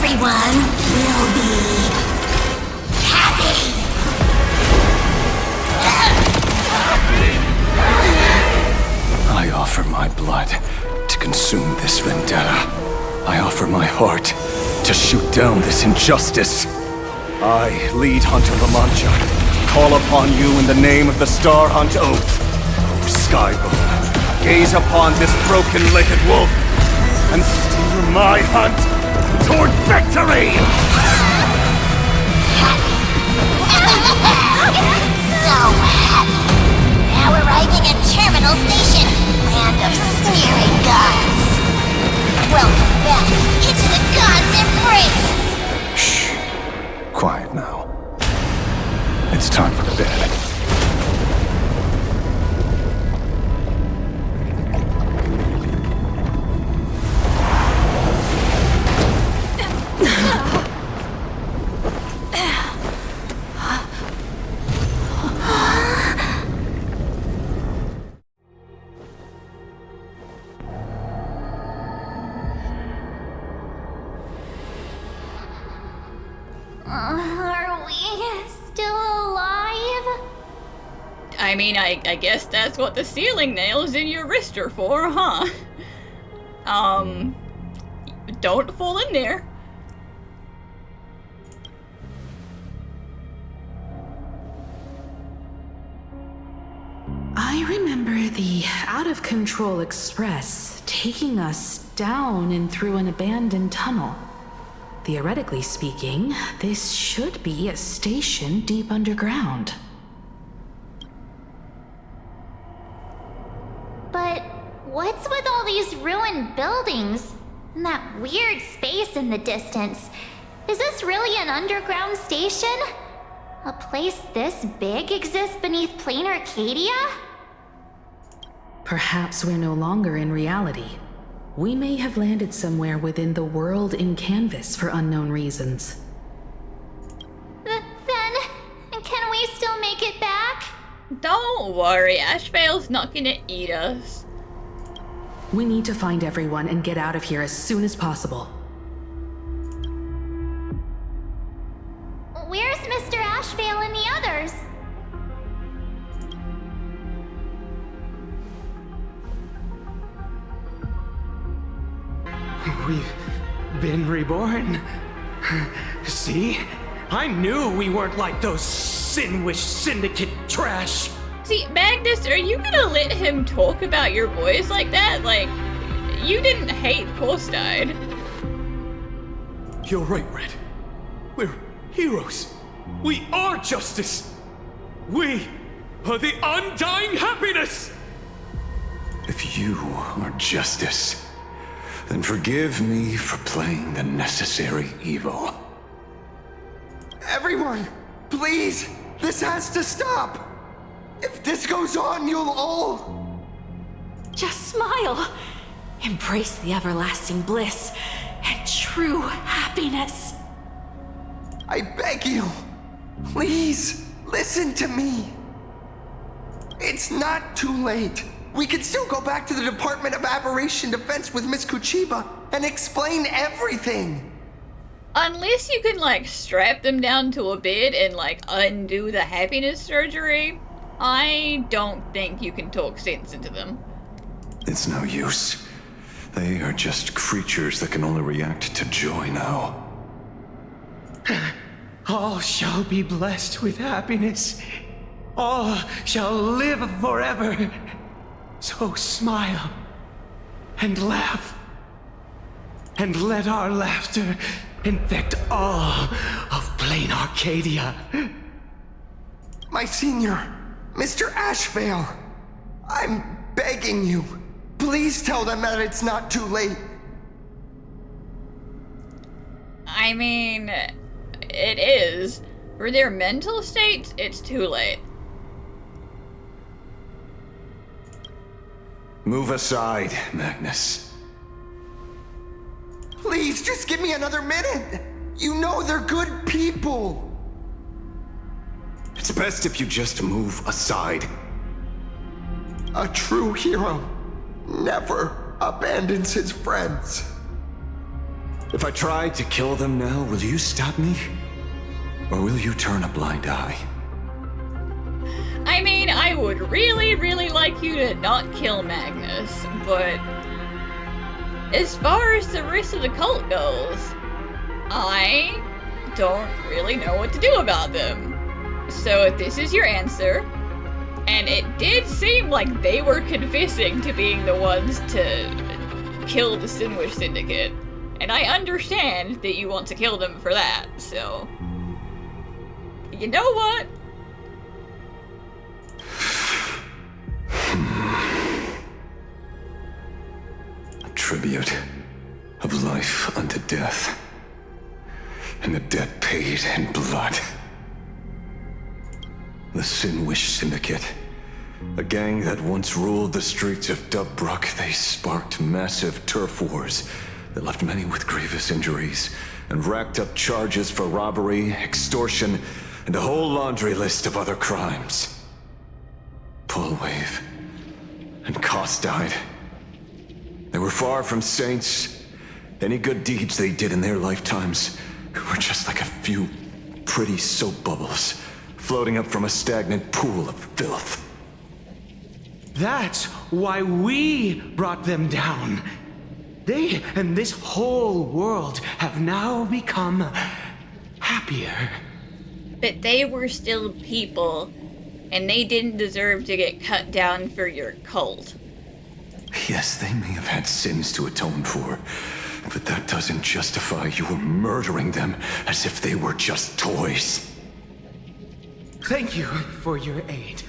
everyone will be happy. I offer my blood to consume this vendetta. I offer my heart to shoot down this injustice. I, lead Hunter La Mancha, call upon you in the name of the Star Hunt Oath. O Skybone, gaze upon this broken-legged wolf and steer my hunt toward victory! So happy. Now arriving at Terminal Station, land of sneering gods. Welcome back into the gods' embrace. Shh. Quiet now. It's time for bed. Are we still alive? I mean, I guess that's what the ceiling nails in your wrist are for, huh? Don't fall in there. I remember the out-of-control express taking us down and through an abandoned tunnel. Theoretically speaking, this should be a station deep underground. But what's with all these ruined buildings? And that weird space in the distance? Is this really an underground station? A place this big exists beneath Planarcadia? Perhaps we're no longer in reality. We may have landed somewhere within the world in canvas for unknown reasons. Then, can we still make it back? Don't worry, Ashvale's not gonna eat us. We need to find everyone and get out of here as soon as possible. Where's Mr. Ashvale and the others? We've been reborn. See? I knew we weren't like those Sinwish Syndicate trash. See, Magnus, are you gonna let him talk about your boys like that? Like, you didn't hate Polstein. You're right, Red. We're heroes. We are justice. We are the undying happiness. If you are justice, then forgive me for playing the necessary evil. Everyone, please, this has to stop. If this goes on, you'll all... Just smile. Embrace the everlasting bliss and true happiness. I beg you, please, listen to me. It's not too late. We can still go back to the Department of Aberration Defense with Miss Kuchiba and explain everything. Unless you can, like, strap them down to a bed and, like, undo the happiness surgery, I don't think you can talk sense into them. It's no use. They are just creatures that can only react to joy now. All shall be blessed with happiness. All shall live forever. So smile and laugh. And let our laughter infect all of Planarcadia. My senior, Mr. Ashvale, I'm begging you. Please tell them that it's not too late. I mean, it is. For their mental states, it's too late. Move aside, Magnus. Please, just give me another minute. You know they're good people. It's best if you just move aside. A true hero never abandons his friends. If I try to kill them now, will you stop me? Or will you turn a blind eye? I mean, I would really, really like you to not kill Magnus, but as far as the rest of the cult goes, I don't really know what to do about them. So if this is your answer, and it did seem like they were confessing to being the ones to kill the Sinwish Syndicate, and I understand that you want to kill them for that, so... You know what? A tribute of life unto death, and the debt paid in blood. The Sinwish Syndicate, a gang that once ruled the streets of Dubbrook. They sparked massive turf wars that left many with grievous injuries, and racked up charges for robbery, extortion, and a whole laundry list of other crimes. Pullwave and Koss died. They were far from saints. Any good deeds they did in their lifetimes were just like a few pretty soap bubbles floating up from a stagnant pool of filth. That's why we brought them down. They and this whole world have now become happier. But they were still people, and they didn't deserve to get cut down for your cult. Yes, they may have had sins to atone for, but that doesn't justify you murdering them as if they were just toys. Thank you for your aid.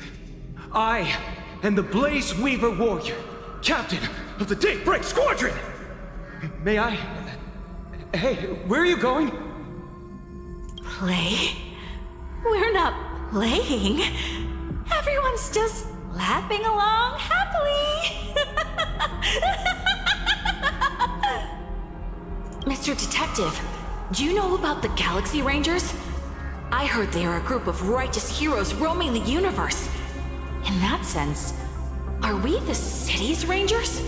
I am the Blaze Weaver Warrior, captain of the Daybreak Squadron! May I... Hey, where are you going? Play? We're not playing. Everyone's just laughing along happily. Mr. Detective, do you know about the Galaxy Rangers? I heard they are a group of righteous heroes roaming the universe. In that sense, are we the city's rangers?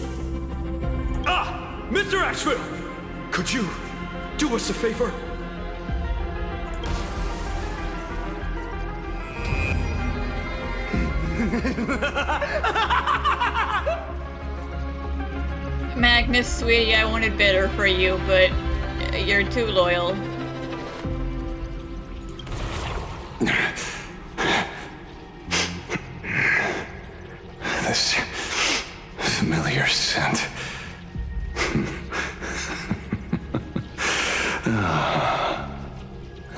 Ah! Mr. Asheville! Could you do us a favor? Magnus, sweetie, I wanted better for you, but you're too loyal. This familiar scent.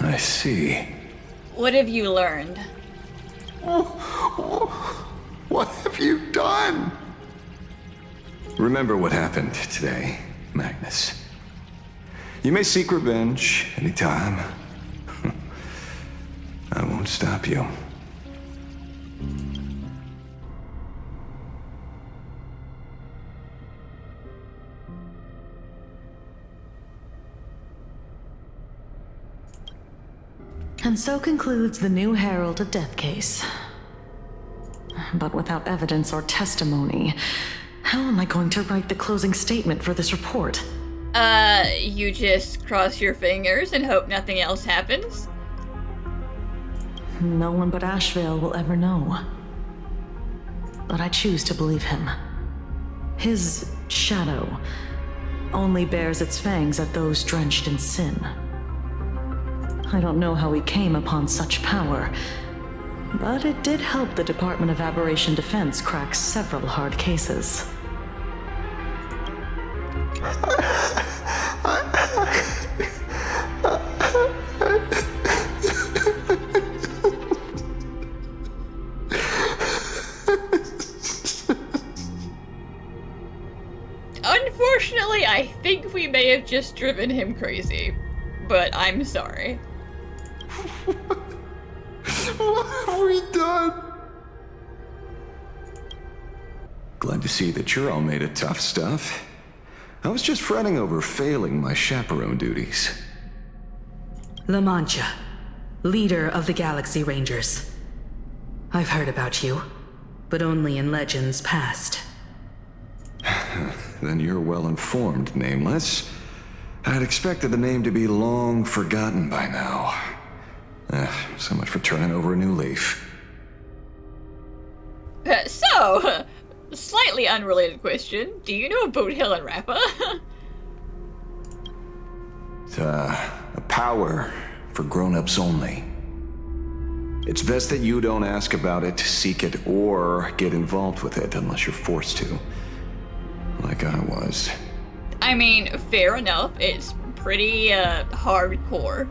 I see. What have you learned? What have you done? Remember what happened today, Magnus. You may seek revenge anytime. I won't stop you. And so concludes the new Herald of Death case. But without evidence or testimony, how am I going to write the closing statement for this report? You just cross your fingers and hope nothing else happens? No one but Asheville will ever know. But I choose to believe him. His shadow only bears its fangs at those drenched in sin. I don't know how he came upon such power, but it did help the Department of Aberration Defense crack several hard cases. Unfortunately, I think we may have just driven him crazy, but I'm sorry. What have we done? Glad to see that you're all made of tough stuff. I was just fretting over failing my chaperone duties. La Mancha, leader of the Galaxy Rangers. I've heard about you, but only in legends past. Then you're well informed, Nameless. I'd expected the name to be long forgotten by now. So much for turning over a new leaf. So, slightly unrelated question. Do you know about Helen Rappa? A power for grown-ups only. It's best that you don't ask about it, seek it, or get involved with it unless you're forced to. Like I was. I mean, fair enough. It's pretty, hardcore.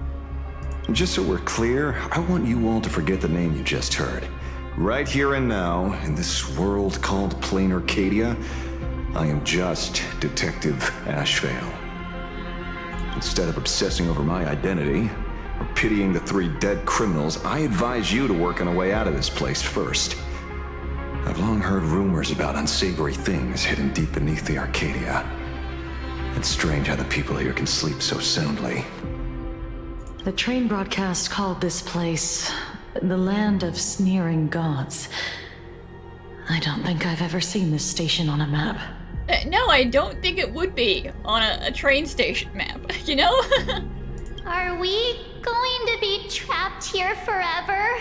Just so we're clear, I want you all to forget the name you just heard. Right here and now, in this world called Planarcadia, I am just Detective Ashvale. Instead of obsessing over my identity, or pitying the 3 dead criminals, I advise you to work on a way out of this place first. I've long heard rumors about unsavory things hidden deep beneath the Arcadia. It's strange how the people here can sleep so soundly. The train broadcast called this place the Land of Sneering Gods. I don't think I've ever seen this station on a map. No, I don't think it would be on a train station map, you know? Are we going to be trapped here forever?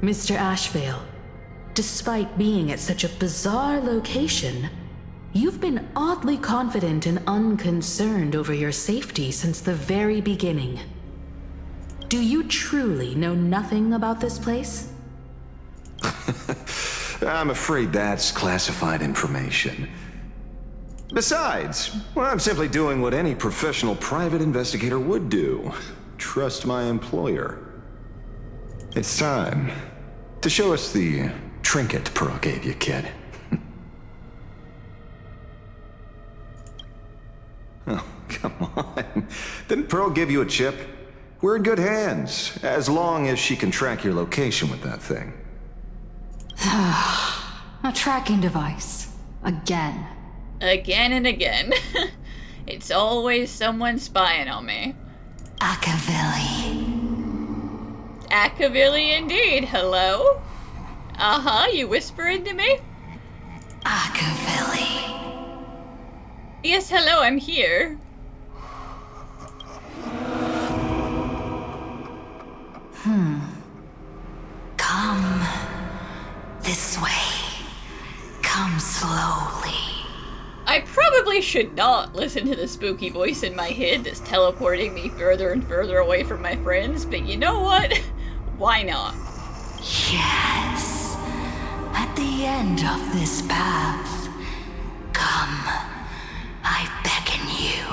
Mr. Ashvale, despite being at such a bizarre location, you've been oddly confident and unconcerned over your safety since the very beginning. Do you truly know nothing about this place? I'm afraid that's classified information. Besides, well, I'm simply doing what any professional private investigator would do. Trust my employer. It's time to show us the trinket Pearl gave you, kid. Oh, come on. Didn't Pearl give you a chip? We're in good hands, as long as she can track your location with that thing. A tracking device. Again. Again and again. It's always someone spying on me. Akavili. Akavili indeed. Hello? Uh-huh, you whispering to me? Akavili. Yes, hello, I'm here. Come this way. Come slowly. I probably should not listen to the spooky voice in my head that's teleporting me further and further away from my friends, but you know what? Why not? Yes. At the end of this path, come. I beckon you.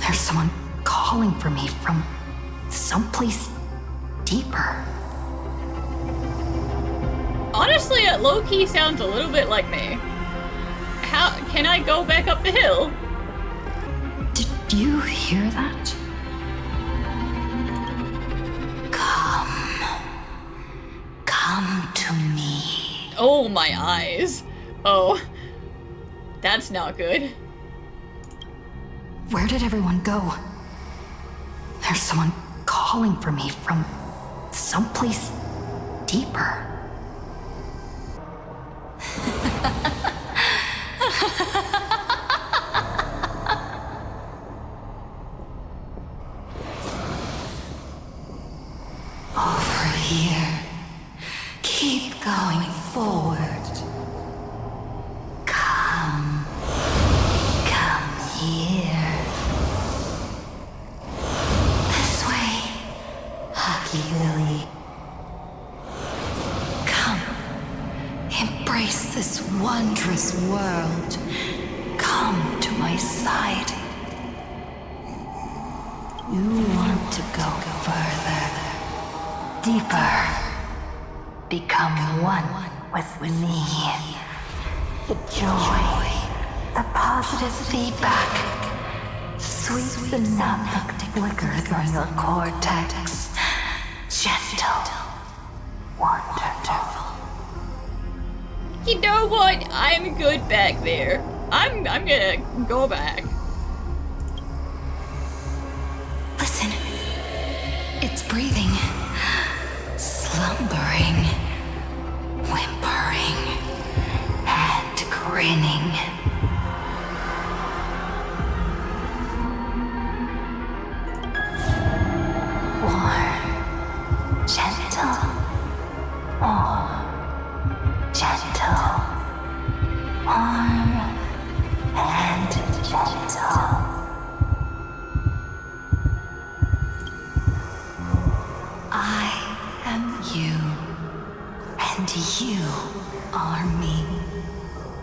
There's someone calling for me from someplace deeper. Honestly, it low-key sounds a little bit like me. How can I go back up the hill? Did you hear that? Come to me. Oh, my eyes. Oh, that's not good. Where did everyone go? There's someone calling for me from someplace deeper. Over here. Keep going forward. Come here. This way, Hockey Lily. Come, embrace this wondrous world. Come to my side. You want to go further, deeper. Become one with me. The joy, the positive feedback, sweet enough to flicker from your cortex. Gentle, wonderful. You know what? I'm good back there. I'm gonna go back. Listen, it's breathing, slumbering, whimpering, and grinning. You are me.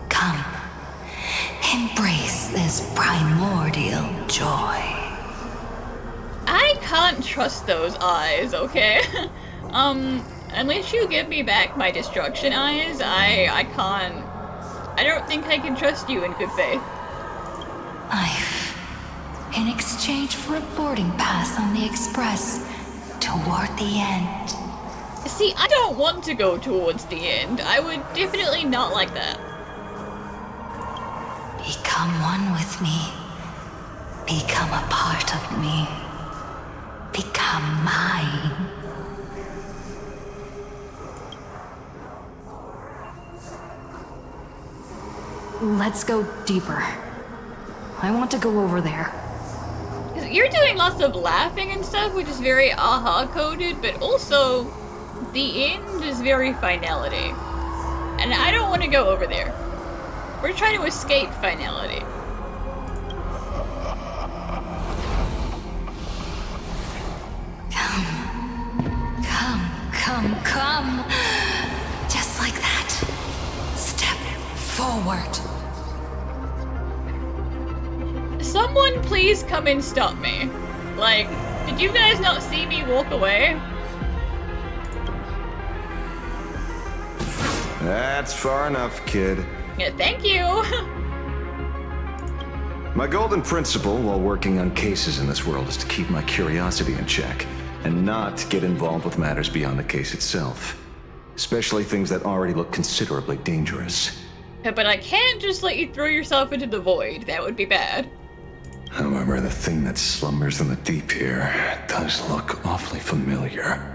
Come, embrace this primordial joy. I can't trust those eyes, okay? Unless you give me back my destruction eyes, I can't... I don't think I can trust you in good faith. Life. In exchange for a boarding pass on the Express toward the end. See, I don't want to go towards the end. I would definitely not like that. Become one with me. Become a part of me. Become mine. Let's go deeper. I want to go over there. You're doing lots of laughing and stuff, which is very aha coded, but also the end is very finality. And I don't want to go over there. We're trying to escape finality. Come. Just like that. Step forward. Someone please come and stop me. Like, did you guys not see me walk away? That's far enough, kid. Yeah, thank you. My golden principle while working on cases in this world is to keep my curiosity in check and not get involved with matters beyond the case itself. Especially things that already look considerably dangerous. But I can't just let you throw yourself into the void. That would be bad. However, the thing that slumbers in the deep here does look awfully familiar.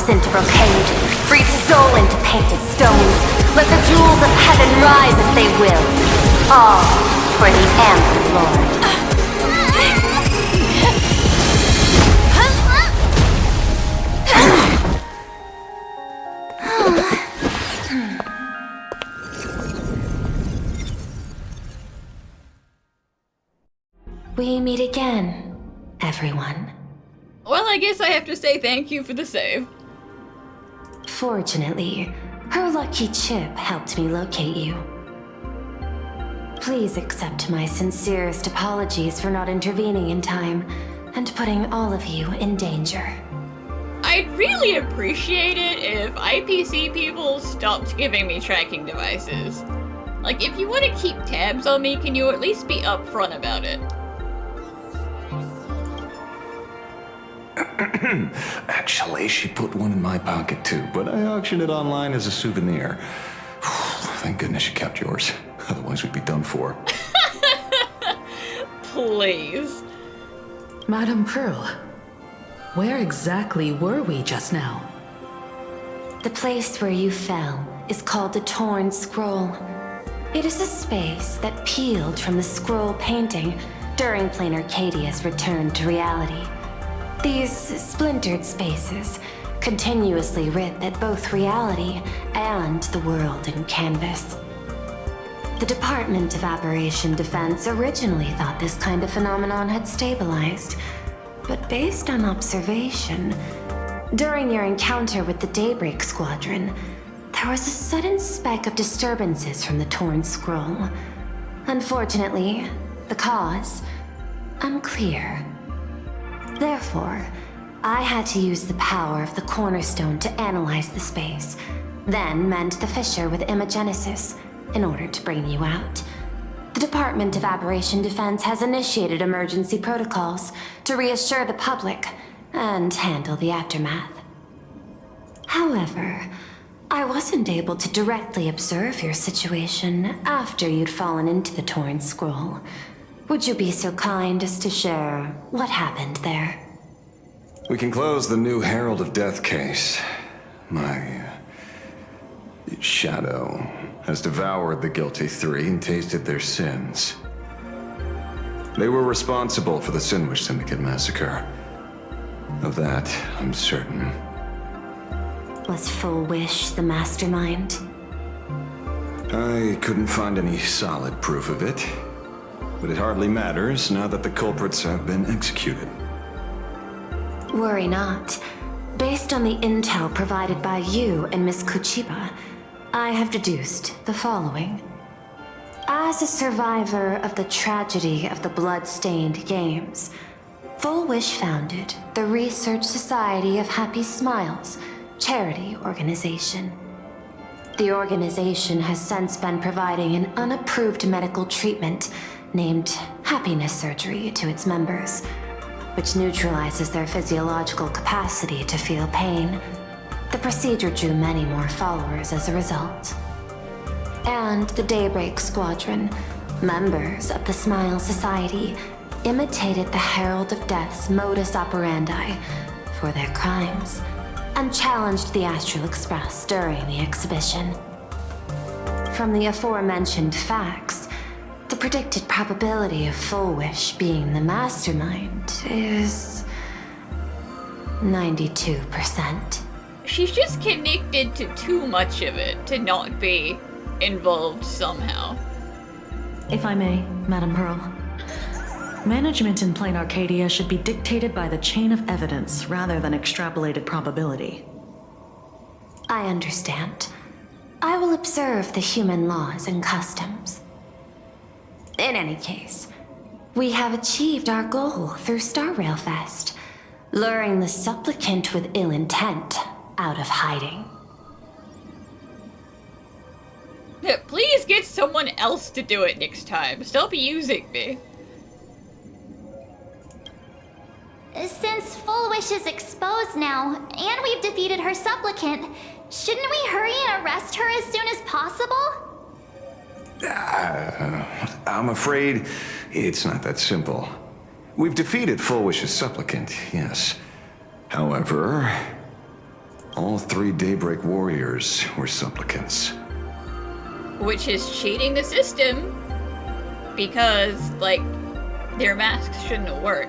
Into brocade, breathe soul into painted stones. Let the jewels of heaven rise as they will. All for the Amber Lord. We meet again, everyone. Well, I guess I have to say thank you for the save. Fortunately, her lucky chip helped me locate you. Please accept my sincerest apologies for not intervening in time and putting all of you in danger. I'd really appreciate it if IPC people stopped giving me tracking devices. Like, if you want to keep tabs on me, can you at least be upfront about it? Actually, she put one in my pocket too, but I auctioned it online as a souvenir. Thank goodness you kept yours. Otherwise we'd be done for. Please. Madame Pearl, where exactly were we just now? The place where you fell is called the Torn Scroll. It is a space that peeled from the scroll painting during Planarcadia's return to reality. These splintered spaces continuously rip at both reality and the world in canvas. The Department of Aberration Defense originally thought this kind of phenomenon had stabilized, but based on observation, during your encounter with the Daybreak Squadron, there was a sudden spike of disturbances from the Torn Scroll. Unfortunately, the cause, unclear. Therefore, I had to use the power of the Cornerstone to analyze the space, then mend the fissure with imagenesis in order to bring you out. The Department of Aberration Defense has initiated emergency protocols to reassure the public and handle the aftermath. However, I wasn't able to directly observe your situation after you'd fallen into the torn scroll. Would you be so kind as to share what happened there? We can close the new Herald of Death case. My shadow has devoured the guilty three and tasted their sins. They were responsible for the Sinwish Syndicate massacre. Of that, I'm certain. Was Full Wish the mastermind? I couldn't find any solid proof of it, but it hardly matters now that the culprits have been executed. Worry not. Based on the intel provided by you and Miss Kuchiba, I have deduced the following. As a survivor of the tragedy of the Blood-Stained Games, Full Wish founded the Research Society of Happy Smiles, charity organization. The organization has since been providing an unapproved medical treatment named happiness surgery to its members, which neutralizes their physiological capacity to feel pain. The procedure drew many more followers as a result. And the Daybreak Squadron, members of the Smile Society, imitated the Herald of Death's modus operandi for their crimes, and challenged the Astral Express during the exhibition. From the aforementioned facts, the predicted probability of Full Wish being the mastermind is 92%. She's just connected to too much of it to not be involved somehow. If I may, Madam Pearl. Management in Planarcadia should be dictated by the chain of evidence rather than extrapolated probability. I understand. I will observe the human laws and customs. In any case, we have achieved our goal through Star Rail Fest, luring the supplicant with ill intent out of hiding. Yeah, please get someone else to do it next time. Stop using me. Since Full Wish is exposed now, and we've defeated her supplicant, shouldn't we hurry and arrest her as soon as possible? I'm afraid it's not that simple. We've defeated Full Wish's supplicant, yes. However, all 3 Daybreak warriors were supplicants. Which is cheating the system, because, like, their masks shouldn't work.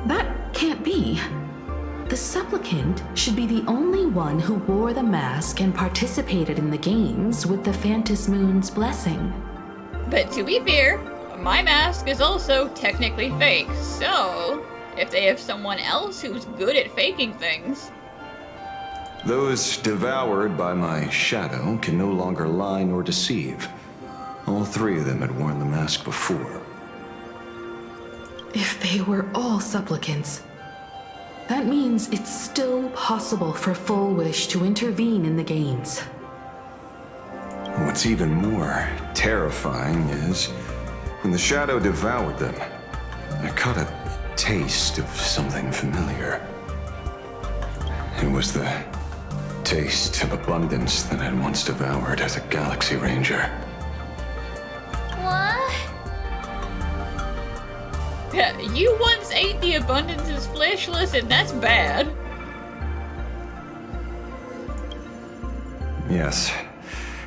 That can't be. The supplicant should be the only one who wore the mask and participated in the games with the Phantom Moon's blessing. But to be fair, my mask is also technically fake, so if they have someone else who's good at faking things... Those devoured by my shadow can no longer lie nor deceive. All 3 of them had worn the mask before. If they were all supplicants, that means it's still possible for Full Wish to intervene in the games. What's even more terrifying is, when the shadow devoured them, I caught a taste of something familiar. It was the taste of abundance that I'd once devoured as a Galaxy Ranger. What? You once ate the abundance's fleshless, and that's bad. Yes.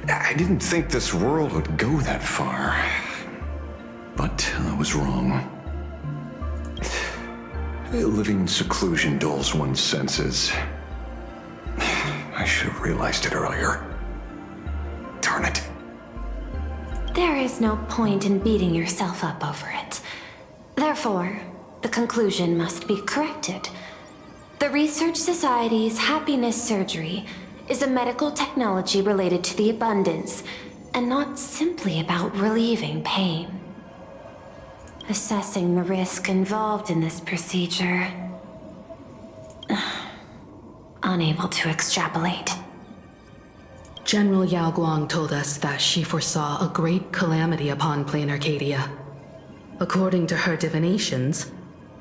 I didn't think this world would go that far. But I was wrong. Living in seclusion dulls one's senses. I should have realized it earlier. Darn it. There is no point in beating yourself up over it. Therefore, the conclusion must be corrected. The Research Society's happiness surgery is a medical technology related to the abundance, and not simply about relieving pain. Assessing the risk involved in this procedure... unable to extrapolate. General Yao Guang told us that she foresaw a great calamity upon Planarcadia. According to her divinations,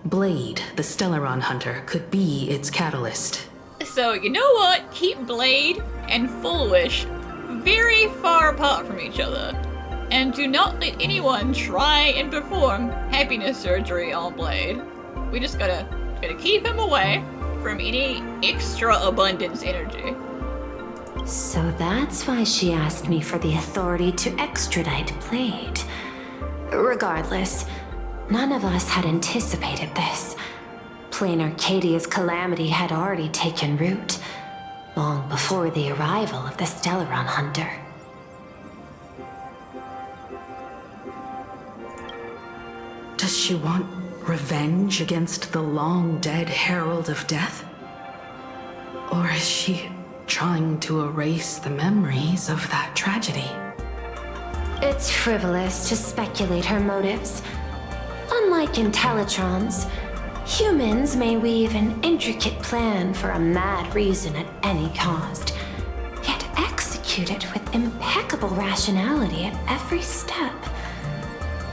Blade, the Stellaron hunter, could be its catalyst. So, you know what? Keep Blade and Full Wish very far apart from each other. And do not let anyone try and perform happiness surgery on Blade. We just gotta keep him away from any extra abundance energy. So that's why she asked me for the authority to extradite Blade. Regardless, none of us had anticipated this. Planarcadia's calamity had already taken root, long before the arrival of the Stellaron hunter. Does she want revenge against the long-dead Herald of Death? Or is she trying to erase the memories of that tragedy? It's frivolous to speculate her motives. Unlike Intellitrons, humans may weave an intricate plan for a mad reason at any cost, yet execute it with impeccable rationality at every step.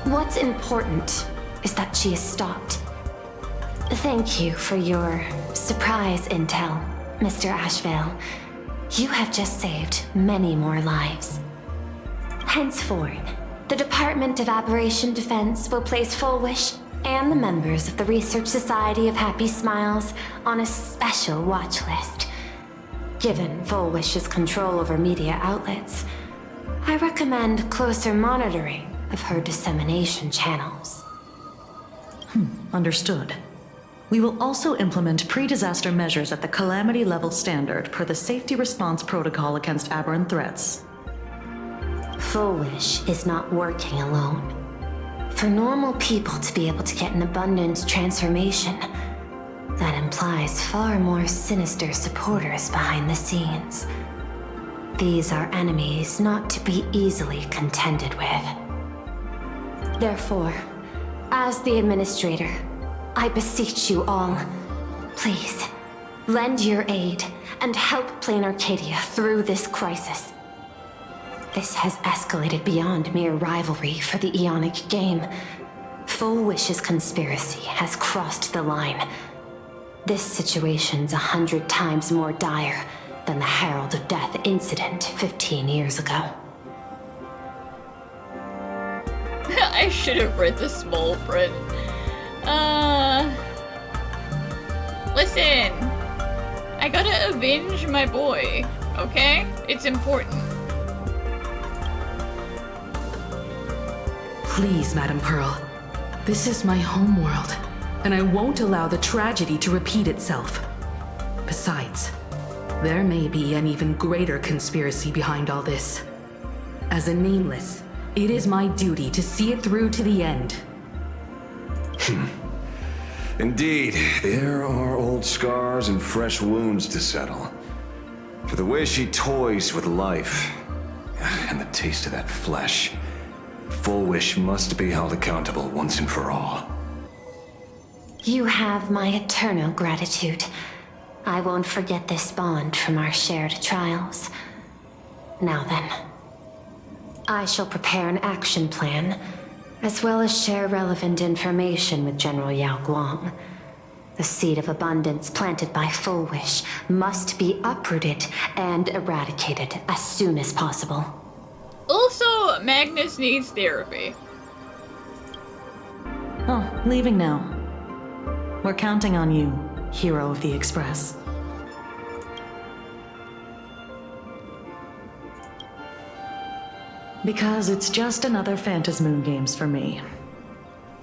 What's important is that she is stopped. Thank you for your surprise intel, Mr. Ashvale. You have just saved many more lives. Henceforth, the Department of Aberration Defense will place Full Wish and the members of the Research Society of Happy Smiles on a special watch list. Given Full Wish's control over media outlets, I recommend closer monitoring of her dissemination channels. Understood. We will also implement pre-disaster measures at the calamity level standard per the safety response protocol against aberrant threats. Full Wish is not working alone. For normal people to be able to get an abundance transformation, that implies far more sinister supporters behind the scenes. These are enemies not to be easily contended with. Therefore, as the administrator, I beseech you all, please, lend your aid and help Planarcadia through this crisis. This has escalated beyond mere rivalry for the Ionic game. Full Wish's conspiracy has crossed the line. This situation's 100 times more dire than the Herald of Death incident 15 years ago. I should have read the small print. Listen. I gotta avenge my boy, okay? It's important. Please, Madam Pearl. This is my homeworld, and I won't allow the tragedy to repeat itself. Besides, there may be an even greater conspiracy behind all this. As a Nameless, it is my duty to see it through to the end. Indeed, there are old scars and fresh wounds to settle. For the way she toys with life, and the taste of that flesh, Full Wish must be held accountable once and for all. You have my eternal gratitude. I won't forget this bond from our shared trials. Now then, I shall prepare an action plan, as well as share relevant information with General Yao Guang. The seed of abundance planted by Full Wish must be uprooted and eradicated as soon as possible. Also, Magnus needs therapy. Oh, leaving now. We're counting on you, hero of the Express. Because it's just another Phantasmoon Games for me.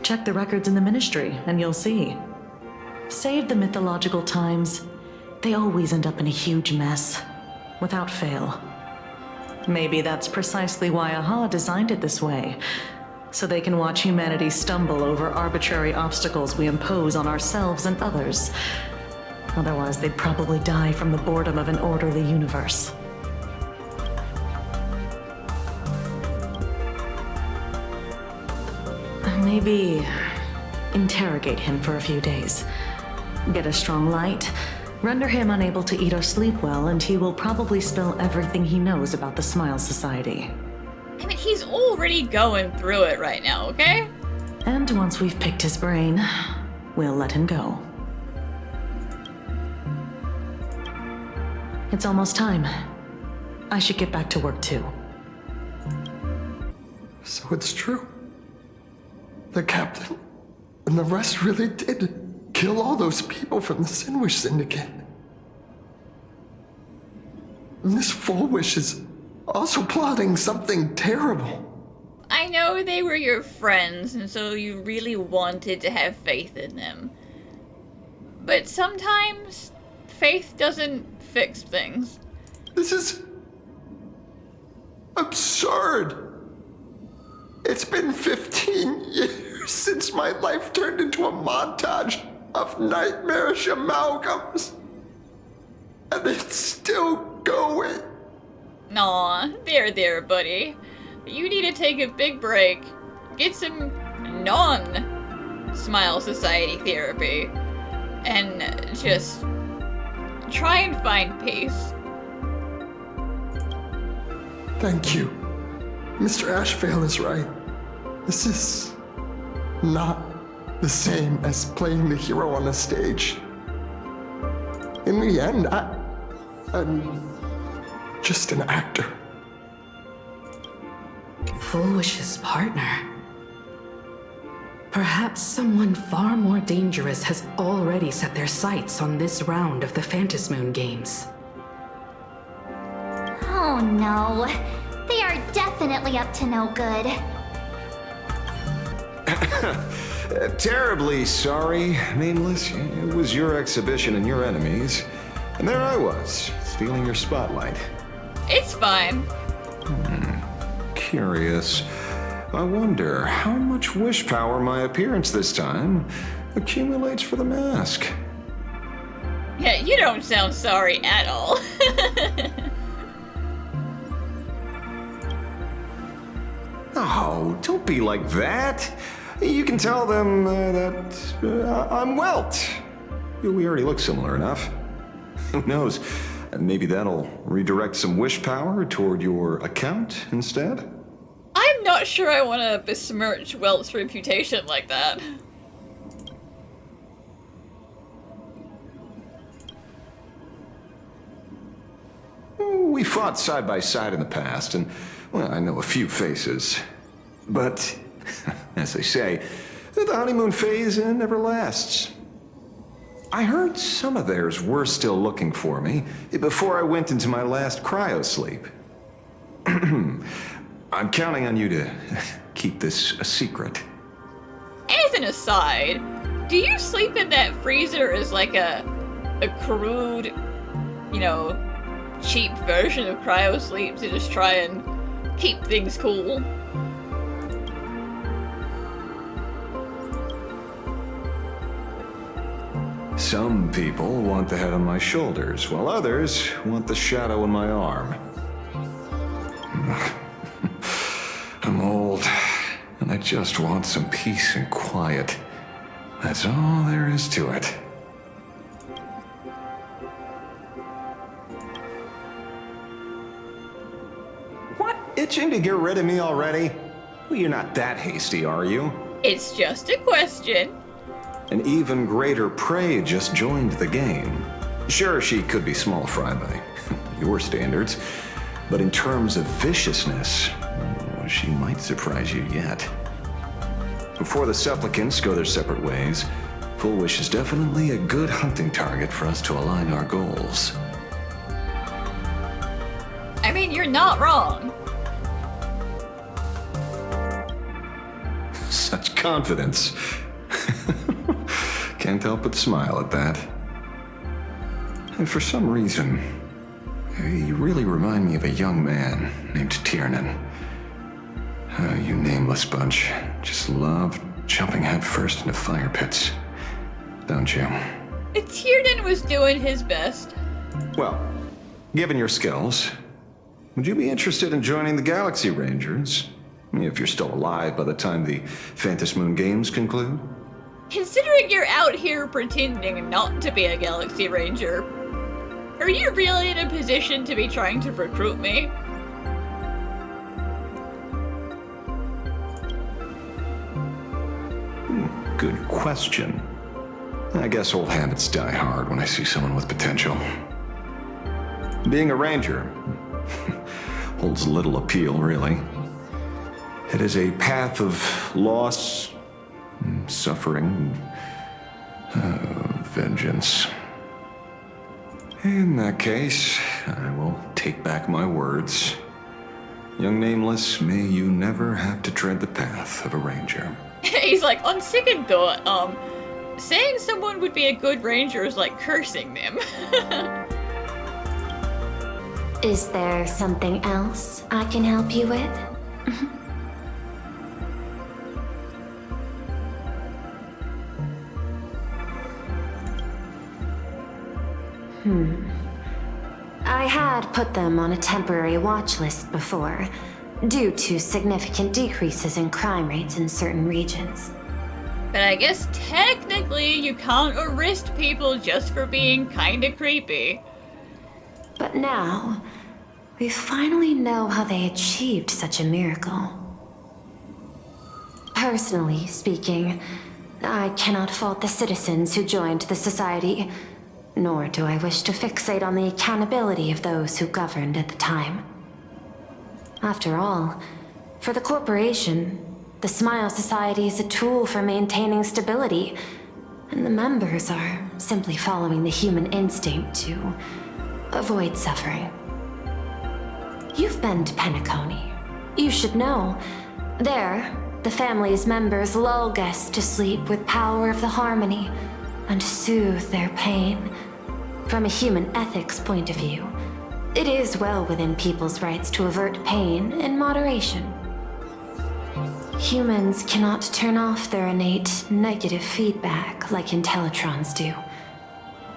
Check the records in the Ministry, and you'll see. Save the mythological times, they always end up in a huge mess, without fail. Maybe that's precisely why AHA designed it this way, so they can watch humanity stumble over arbitrary obstacles we impose on ourselves and others. Otherwise, they'd probably die from the boredom of an orderly universe. Maybe interrogate him for a few days. Get a strong light, Render him unable to eat or sleep well, and he will probably spill everything he knows about the Smile Society. I mean, he's already going through it right now, okay? And once we've picked his brain, we'll let him go. It's almost time. I should get back to work too. So it's true. The captain and the rest really did kill all those people from the Sinwish Syndicate. And this Full Wish is also plotting something terrible. I know they were your friends, and so you really wanted to have faith in them. But sometimes, faith doesn't fix things. This is absurd. It's been 15 years since my life turned into a montage of nightmarish amalgams. And it's still going. Aw, there, buddy. You need to take a big break. Get some non-Smile Society therapy. And just try and find peace. Thank you. Mr. Ashvale is right. This is not the same as playing the hero on a stage. In the end, I'm just an actor. Full Wish's partner. Perhaps someone far more dangerous has already set their sights on this round of the Phantasmoon Games. Oh no. They are definitely up to no good. Terribly sorry, Nameless. It was your exhibition and your enemies. And there I was, stealing your spotlight. It's fine. Curious. I wonder how much wish power my appearance this time accumulates for the mask. Yeah, you don't sound sorry at all. Oh, don't be like that. You can tell them that I'm Welt. We already look similar enough. Who knows? Maybe that'll redirect some wish power toward your account instead? I'm not sure I want to besmirch Welt's reputation like that. We fought side by side in the past, and, well, I know a few faces. But, as they say, the honeymoon phase never lasts. I heard some of theirs were still looking for me before I went into my last cryosleep. I'm counting on you to keep this a secret. As an aside, do you sleep in that freezer as like a crude, you know, cheap version of cryosleep to just try and keep things cool? Some people want the head on my shoulders, while others want the shadow in my arm. I'm old, and I just want some peace and quiet. That's all there is to it. What? Itching to get rid of me already? Well, you're not that hasty, are you? It's just a question. An even greater prey just joined the game. Sure, she could be small fry by your standards, but in terms of viciousness, she might surprise you yet. Before the supplicants go their separate ways, Full Wish is definitely a good hunting target for us to align our goals. I mean, you're not wrong. Such confidence. Can't help but smile at that. And for some reason, you really remind me of a young man named Tiernan. You nameless bunch just love jumping headfirst into fire pits, don't you? Tiernan was doing his best. Well, given your skills, would you be interested in joining the Galaxy Rangers? If you're still alive by the time the Phantasmoon Games conclude? Considering you're out here pretending not to be a Galaxy Ranger, are you really in a position to be trying to recruit me? Good question. I guess old habits die hard when I see someone with potential. Being a ranger holds little appeal, really. It is a path of loss, suffering, vengeance. In that case, I will take back my words. Young Nameless, may you never have to tread the path of a ranger. He's like, on second thought, saying someone would be a good ranger is like cursing them. Is there something else I can help you with? I had put them on a temporary watch list before, due to significant decreases in crime rates in certain regions. But I guess technically you can't arrest people just for being kinda creepy. But now, we finally know how they achieved such a miracle. Personally speaking, I cannot fault the citizens who joined the society, nor do I wish to fixate on the accountability of those who governed at the time. After all, for the corporation, the Smile Society is a tool for maintaining stability, and the members are simply following the human instinct to avoid suffering. You've been to Penacony. You should know. There, the family's members lull guests to sleep with power of the harmony and soothe their pain. From a human ethics point of view, it is well within people's rights to avert pain in moderation. Humans cannot turn off their innate negative feedback like Intellitrons do.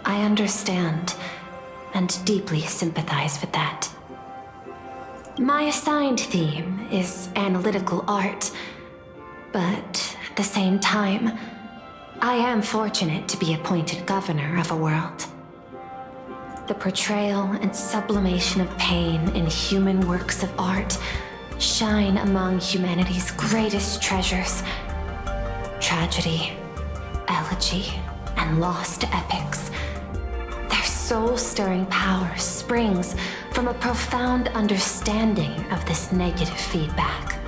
I understand and deeply sympathize with that. My assigned theme is analytical art, but at the same time, I am fortunate to be appointed governor of a world. The portrayal and sublimation of pain in human works of art shine among humanity's greatest treasures. Tragedy, elegy, and lost epics. Their soul-stirring power springs from a profound understanding of this negative feedback.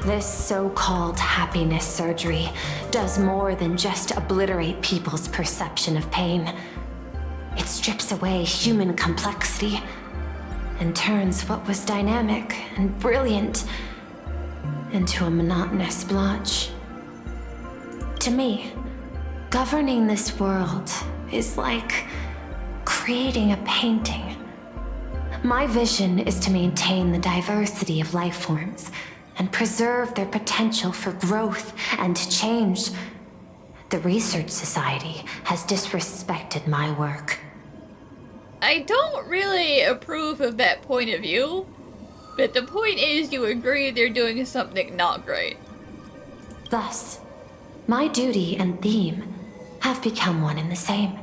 This so-called happiness surgery does more than just obliterate people's perception of pain. It strips away human complexity and turns what was dynamic and brilliant into a monotonous blotch. To me, governing this world is like creating a painting. My vision is to maintain the diversity of life forms and preserve their potential for growth and change. The Research Society has disrespected my work. I don't really approve of that point of view, but the point is you agree they're doing something not great. Thus, my duty and theme have become one and the same.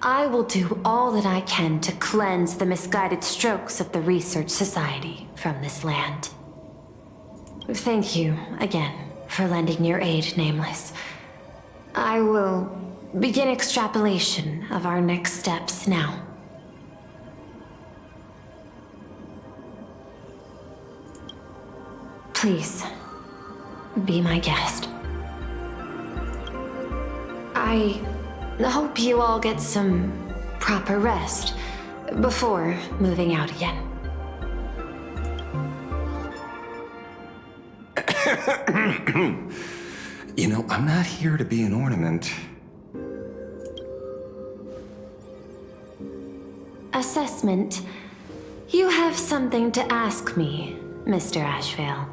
I will do all that I can to cleanse the misguided strokes of the Research Society from this land. Thank you again for lending your aid, Nameless. I will begin extrapolation of our next steps now. Please, be my guest. I hope you all get some proper rest before moving out again. You know, I'm not here to be an ornament. Assessment. You have something to ask me, Mr. Ashvale.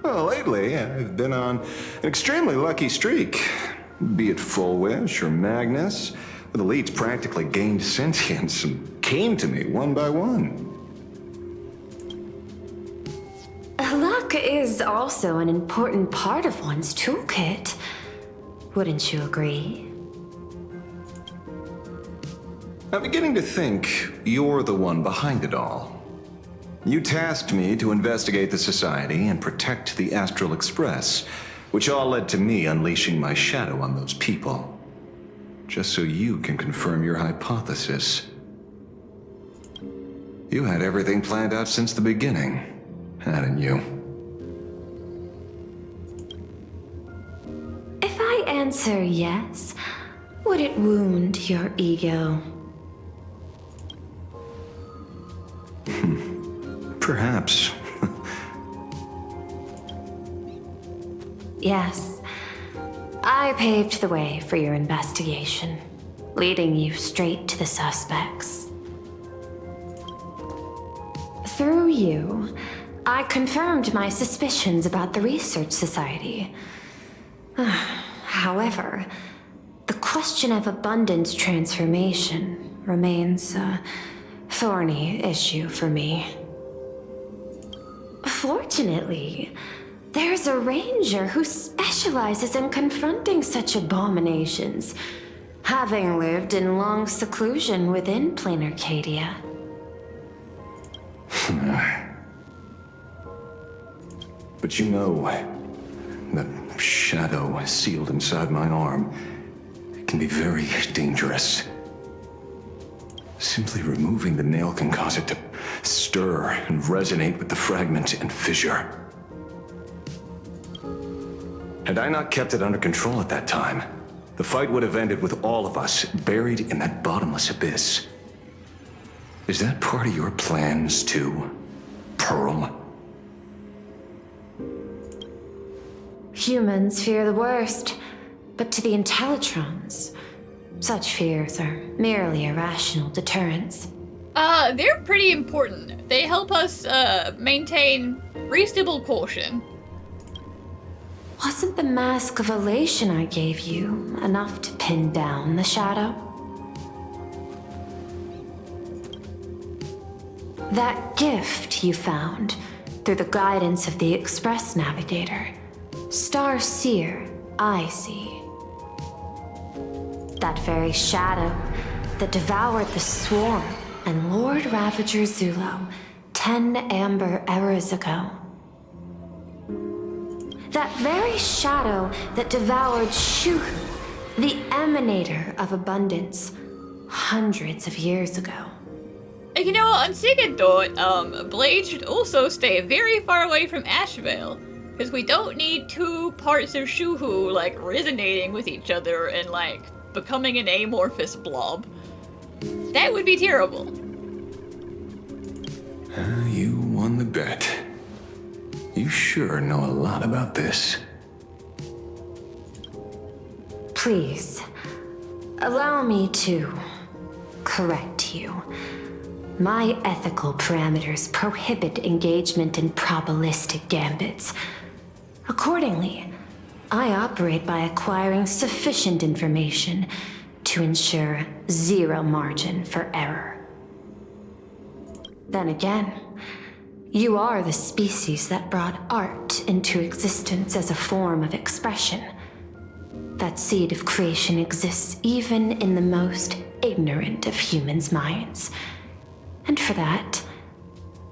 Well, lately, I've been on an extremely lucky streak. Be it Full Wish or Magnus, where the leads practically gained sentience and came to me one by one. Luck is is also an important part of one's toolkit. Wouldn't you agree? I'm beginning to think you're the one behind it all. You tasked me to investigate the Society and protect the Astral Express, which all led to me unleashing my shadow on those people. Just so you can confirm your hypothesis. You had everything planned out since the beginning, hadn't you? If I answer yes, would it wound your ego? Perhaps. Yes. I paved the way for your investigation, leading you straight to the suspects. Through you, I confirmed my suspicions about the Research Society. However, the question of abundance transformation remains a thorny issue for me. Fortunately, there's a ranger who specializes in confronting such abominations, having lived in long seclusion within Planarcadia. But you know, that shadow sealed inside my arm can be very dangerous. Simply removing the nail can cause it to stir and resonate with the fragment and fissure. Had I not kept it under control at that time, the fight would have ended with all of us buried in that bottomless abyss. Is that part of your plans too, Pearl? Humans fear the worst, but to the Intellitrons, such fears are merely irrational deterrents. They're pretty important. They help us, maintain reasonable caution. Wasn't the mask of elation I gave you enough to pin down the shadow? That gift you found through the guidance of the Express Navigator, Star Seer, I see. That very shadow that devoured the Swarm and Lord Ravager Zulo 10 amber eras ago. That very shadow that devoured Shuhu, the emanator of abundance, hundreds of years ago. You know, on second thought, Blade should also stay very far away from Ashvale, because we don't need two parts of Shuhu, like, resonating with each other and, like, becoming an amorphous blob. That would be terrible. You won the bet. You sure know a lot about this. Please, allow me to correct you. My ethical parameters prohibit engagement in probabilistic gambits. Accordingly, I operate by acquiring sufficient information to ensure zero margin for error. Then again, you are the species that brought art into existence as a form of expression. That seed of creation exists even in the most ignorant of humans' minds. And for that,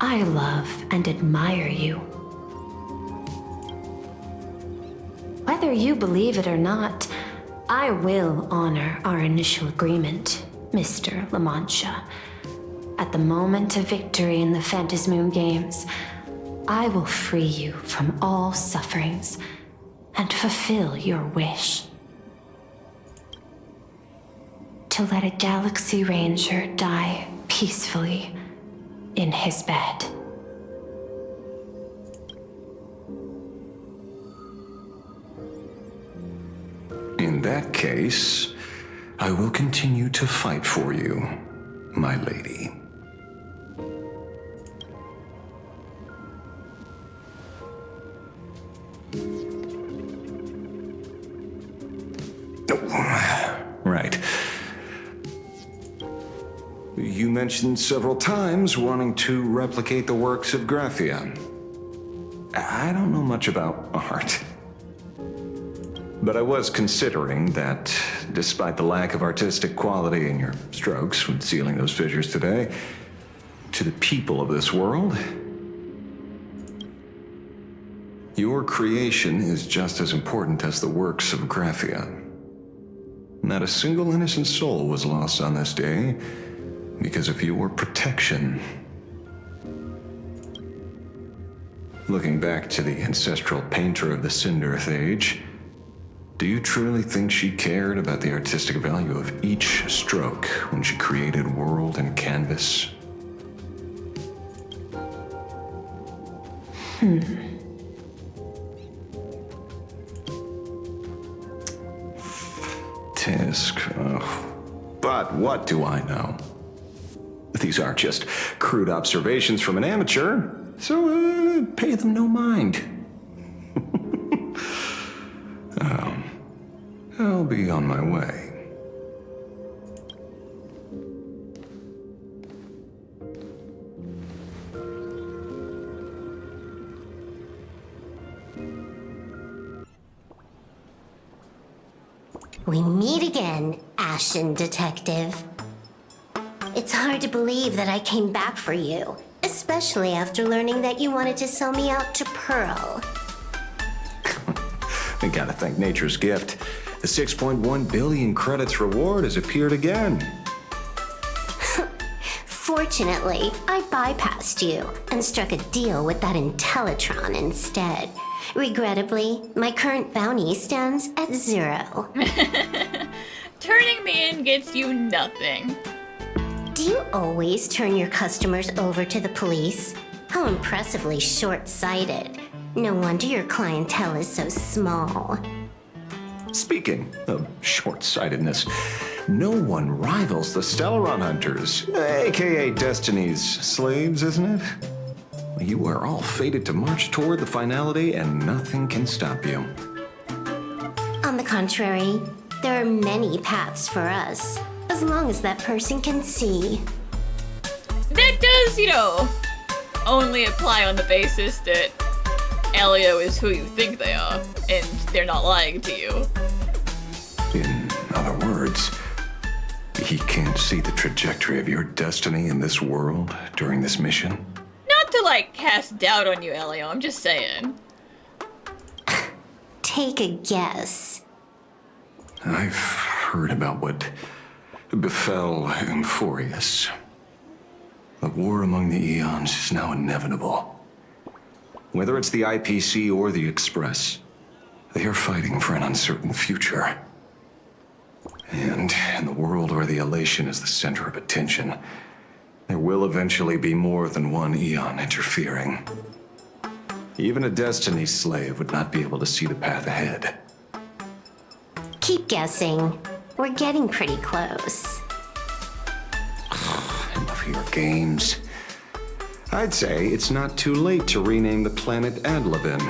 I love and admire you. Whether you believe it or not, I will honor our initial agreement, Mr. La Mancha. At the moment of victory in the Phantasmoon Games, I will free you from all sufferings and fulfill your wish. To let a Galaxy Ranger die peacefully in his bed. In that case, I will continue to fight for you, my lady. Oh, right. You mentioned several times wanting to replicate the works of Graphia. I don't know much about art. But I was considering that, despite the lack of artistic quality in your strokes when sealing those fissures today, to the people of this world, your creation is just as important as the works of Graphia. Not a single innocent soul was lost on this day because of your protection. Looking back to the ancestral painter of the Cinderth Age, do you truly think she cared about the artistic value of each stroke when she created world and canvas? Tisk. But what do I know? These are just crude observations from an amateur, so pay them no mind. I'll be on my way. We meet again, Ashen Detective. It's hard to believe that I came back for you, especially after learning that you wanted to sell me out to Pearl. We gotta thank nature's gift. The 6.1 billion credits reward has appeared again. Fortunately, I bypassed you and struck a deal with that Intellitron instead. Regrettably, my current bounty stands at 0. Turning me in gets you nothing. Do you always turn your customers over to the police? How impressively short-sighted. No wonder your clientele is so small. Speaking of short-sightedness, no one rivals the Stellaron Hunters, aka Destiny's slaves, isn't it? You are all fated to march toward the finality and nothing can stop you. On the contrary, there are many paths for us, as long as that person can see. That does, only apply on the basis that Elio is who you think they are, and they're not lying to you. In other words, he can't see the trajectory of your destiny in this world during this mission? Not to, cast doubt on you, Elio, I'm just saying. Take a guess. I've heard about what befell Euphorius. The war among the Eons is now inevitable. Whether it's the IPC or the Express, they are fighting for an uncertain future. And in the world where the elation is the center of attention, there will eventually be more than one Eon interfering. Even a Destiny slave would not be able to see the path ahead. Keep guessing. We're getting pretty close. Enough of your games. I'd say it's not too late to rename the planet Adlevin.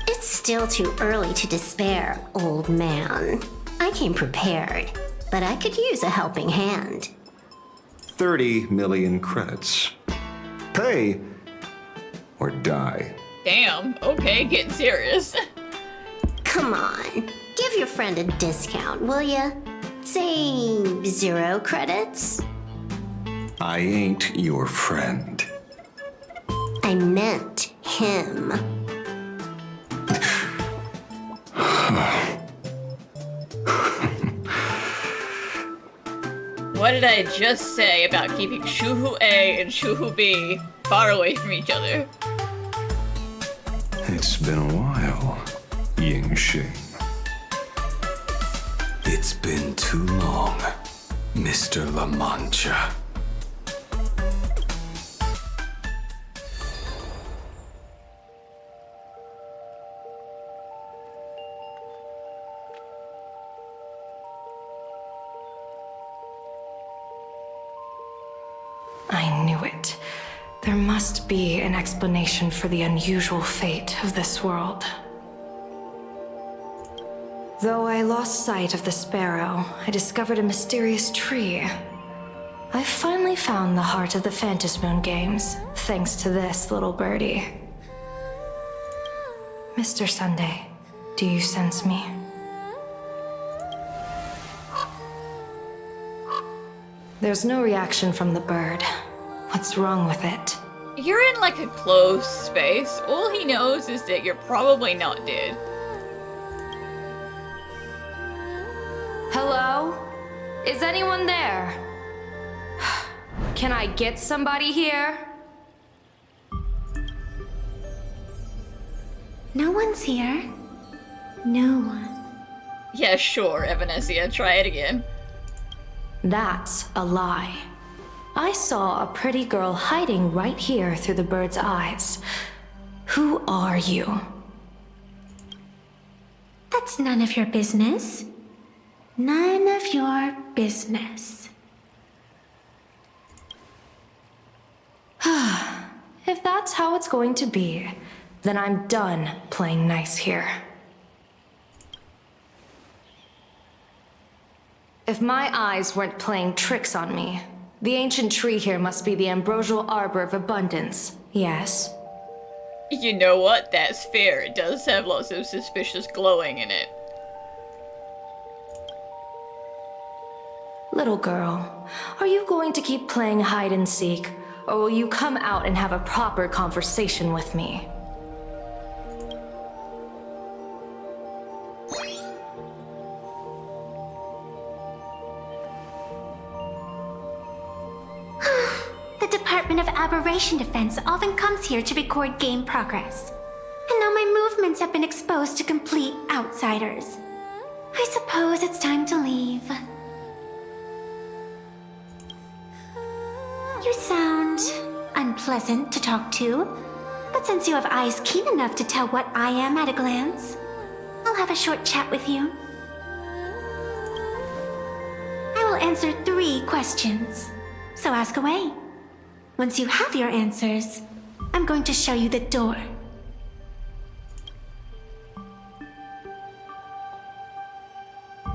It's still too early to despair, old man. I came prepared, but I could use a helping hand. 30 million credits. Pay or die. Damn, okay, getting serious. Come on, give your friend a discount, will ya? Say 0 credits? I ain't your friend. I meant him. What did I just say about keeping Shuhu A and Shuhu B far away from each other? It's been a while, Ying Shing. It's been too long, Mr. La Mancha. I knew it. There must be an explanation for the unusual fate of this world. Though I lost sight of the sparrow, I discovered a mysterious tree. I finally found the heart of the Phantasmoon games, thanks to this little birdie. Mr. Sunday, do you sense me? There's no reaction from the bird. What's wrong with it? You're in like a closed space. All he knows is that you're probably not dead. Hello? Is anyone there? Can I get somebody here? No one's here. No one. Yeah, sure, Evanesia, try it again. That's a lie. I saw a pretty girl hiding right here through the bird's eyes. Who are you? That's none of your business. None of your business. If that's how it's going to be, then I'm done playing nice here. If my eyes weren't playing tricks on me, the ancient tree here must be the ambrosial arbor of abundance, yes? You know what? That's fair. It does have lots of suspicious glowing in it. Little girl, are you going to keep playing hide and seek, or will you come out and have a proper conversation with me? The Department of Aberration Defense often comes here to record game progress. And now my movements have been exposed to complete outsiders. I suppose it's time to leave. You sound unpleasant to talk to, but since you have eyes keen enough to tell what I am at a glance, I'll have a short chat with you. I will answer 3 questions, so ask away. Once you have your answers, I'm going to show you the door.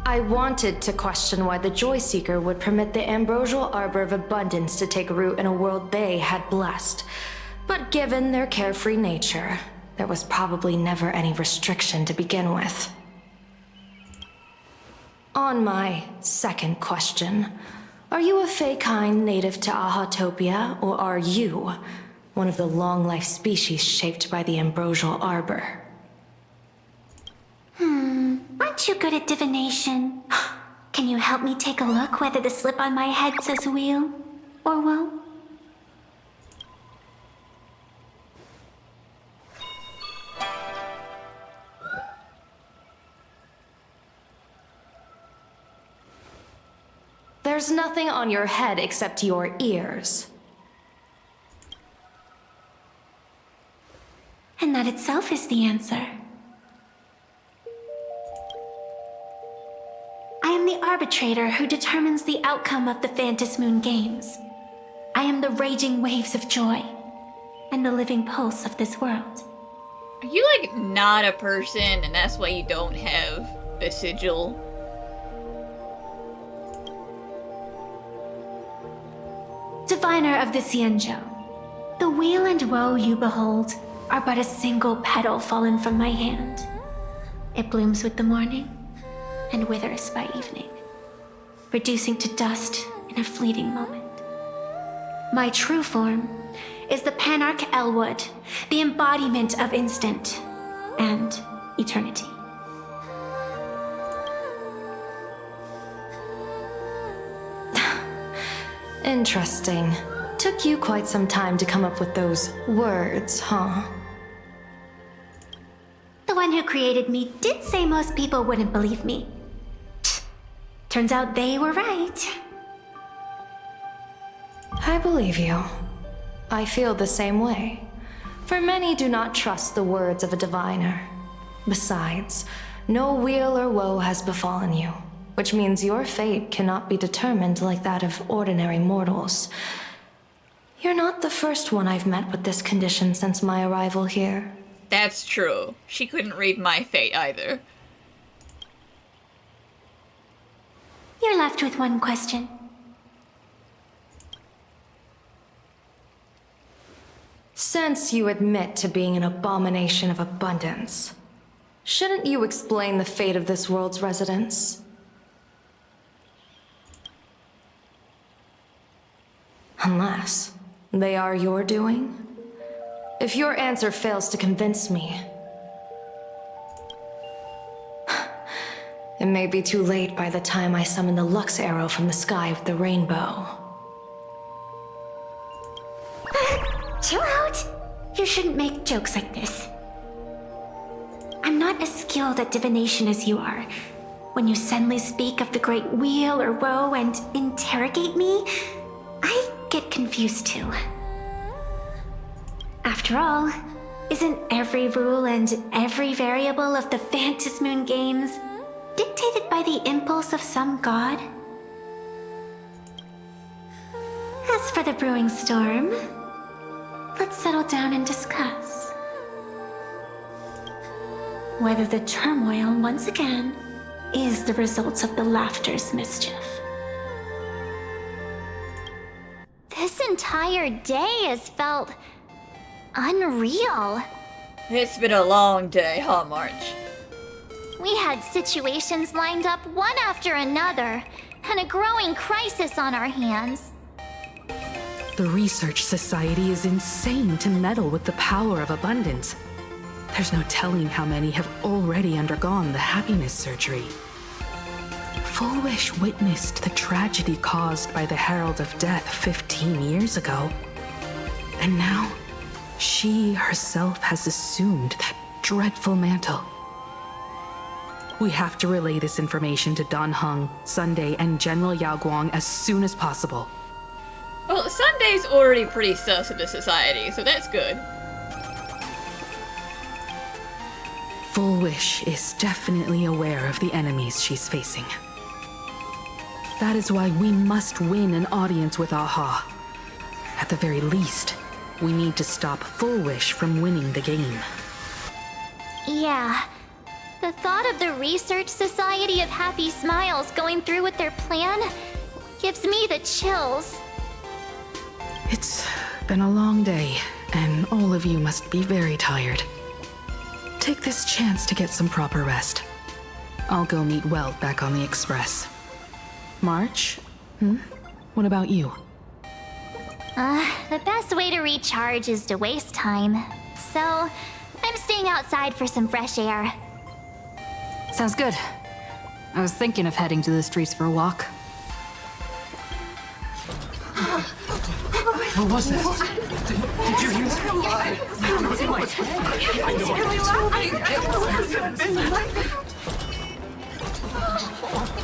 I wanted to question why the Joy Seeker would permit the ambrosial arbor of abundance to take root in a world they had blessed. But given their carefree nature, there was probably never any restriction to begin with. On my second question, are you a Fey-kind native to Ahatopia, or are you one of the long-life species shaped by the ambrosial arbor? Aren't you good at divination? Can you help me take a look whether the slip on my head says wheel or woe? There's nothing on your head except your ears. And that itself is the answer. I am the arbitrator who determines the outcome of the Phantom Moon Games. I am the raging waves of joy and the living pulse of this world. Are you like not a person and that's why you don't have a sigil? Diviner of the Xianzhou, the weal and woe you behold are but a single petal fallen from my hand. It blooms with the morning and withers by evening, reducing to dust in a fleeting moment. My true form is the Panarch Elwood, the embodiment of instant and eternity. Interesting. Took you quite some time to come up with those words, huh? The one who created me did say most people wouldn't believe me. Turns out they were right. I believe you. I feel the same way. For many do not trust the words of a diviner. Besides, no weal or woe has befallen you, which means your fate cannot be determined like that of ordinary mortals. You're not the first one I've met with this condition since my arrival here. That's true. She couldn't read my fate either. You're left with one question. Since you admit to being an abomination of abundance, shouldn't you explain the fate of this world's residents? Unless they are your doing? If your answer fails to convince me, it may be too late by the time I summon the Lux Arrow from the sky with the rainbow. Chill out! You shouldn't make jokes like this. I'm not as skilled at divination as you are. When you suddenly speak of the great weal or woe and interrogate me, I get confused too. After all, isn't every rule and every variable of the Phantasmoon games dictated by the impulse of some god? As for the brewing storm, let's settle down and discuss whether the turmoil once again is the result of the laughter's mischief. This entire day has felt unreal. It's been a long day, huh, March? We had situations lined up one after another, and a growing crisis on our hands. The Research Society is insane to meddle with the power of abundance. There's no telling how many have already undergone the happiness surgery. Full Wish witnessed the tragedy caused by the Herald of Death 15 years ago. And now, she herself has assumed that dreadful mantle. We have to relay this information to Dan Heng, Sunday, and General Yao Guang as soon as possible. Well, Sunday's already pretty sus of the society, so that's good. Full Wish is definitely aware of the enemies she's facing. That is why we must win an audience with Aha. At the very least, we need to stop Full Wish from winning the game. Yeah. The thought of the Research Society of Happy Smiles going through with their plan gives me the chills. It's been a long day, and all of you must be very tired. Take this chance to get some proper rest. I'll go meet Weld back on the Express. March? What about you? The best way to recharge is to waste time. So, I'm staying outside for some fresh air. Sounds good. I was thinking of heading to the streets for a walk. What was that? Did you hear that?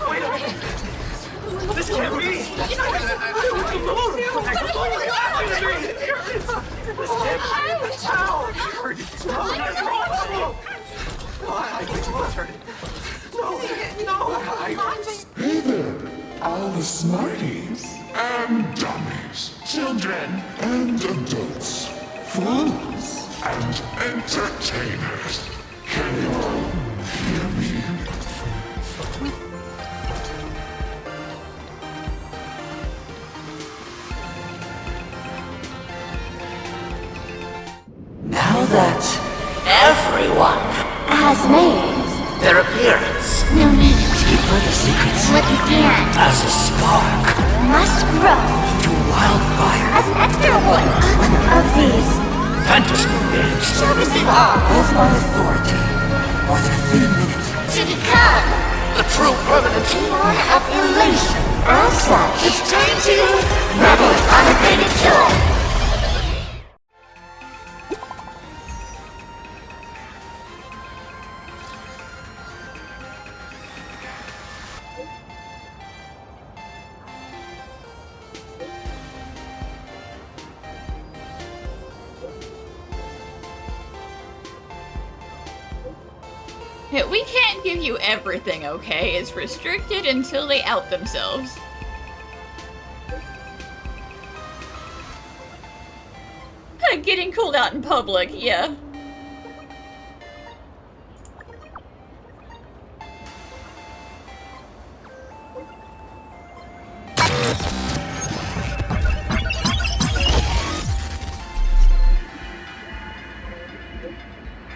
Wait a minute! This can't be! Hey there, all the smarties and dummies, children and adults, fools and entertainers. Can you all hear me? Now that everyone has made their appearance, no need to keep further secrets, what you can as a spark must grow to wildfire, as an extra one of these Phantasmoon games shall receive all of my authority within minutes to become the true permanent demon of elation. As such, it's time to revel in unabated joy. We can't give you everything, okay? It's restricted until they out themselves. Getting called out in public, yeah.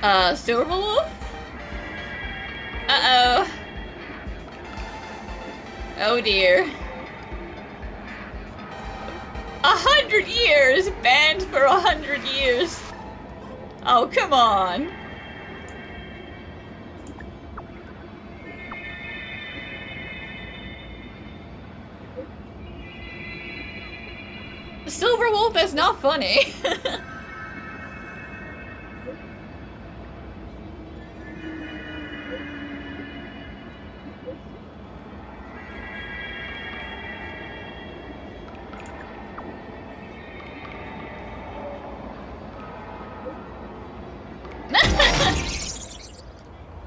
Silverwolf? Uh-oh. Oh dear. 100 years! Banned for 100 years! Oh, come on. Silverwolf is not funny.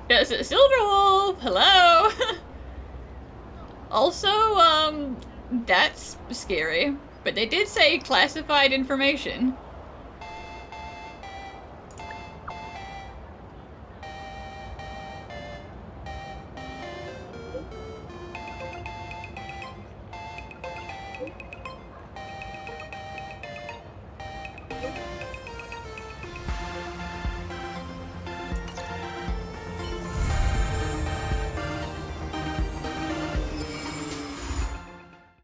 Yes, it's Silverwolf! Hello! Also, that's scary. But they did say classified information.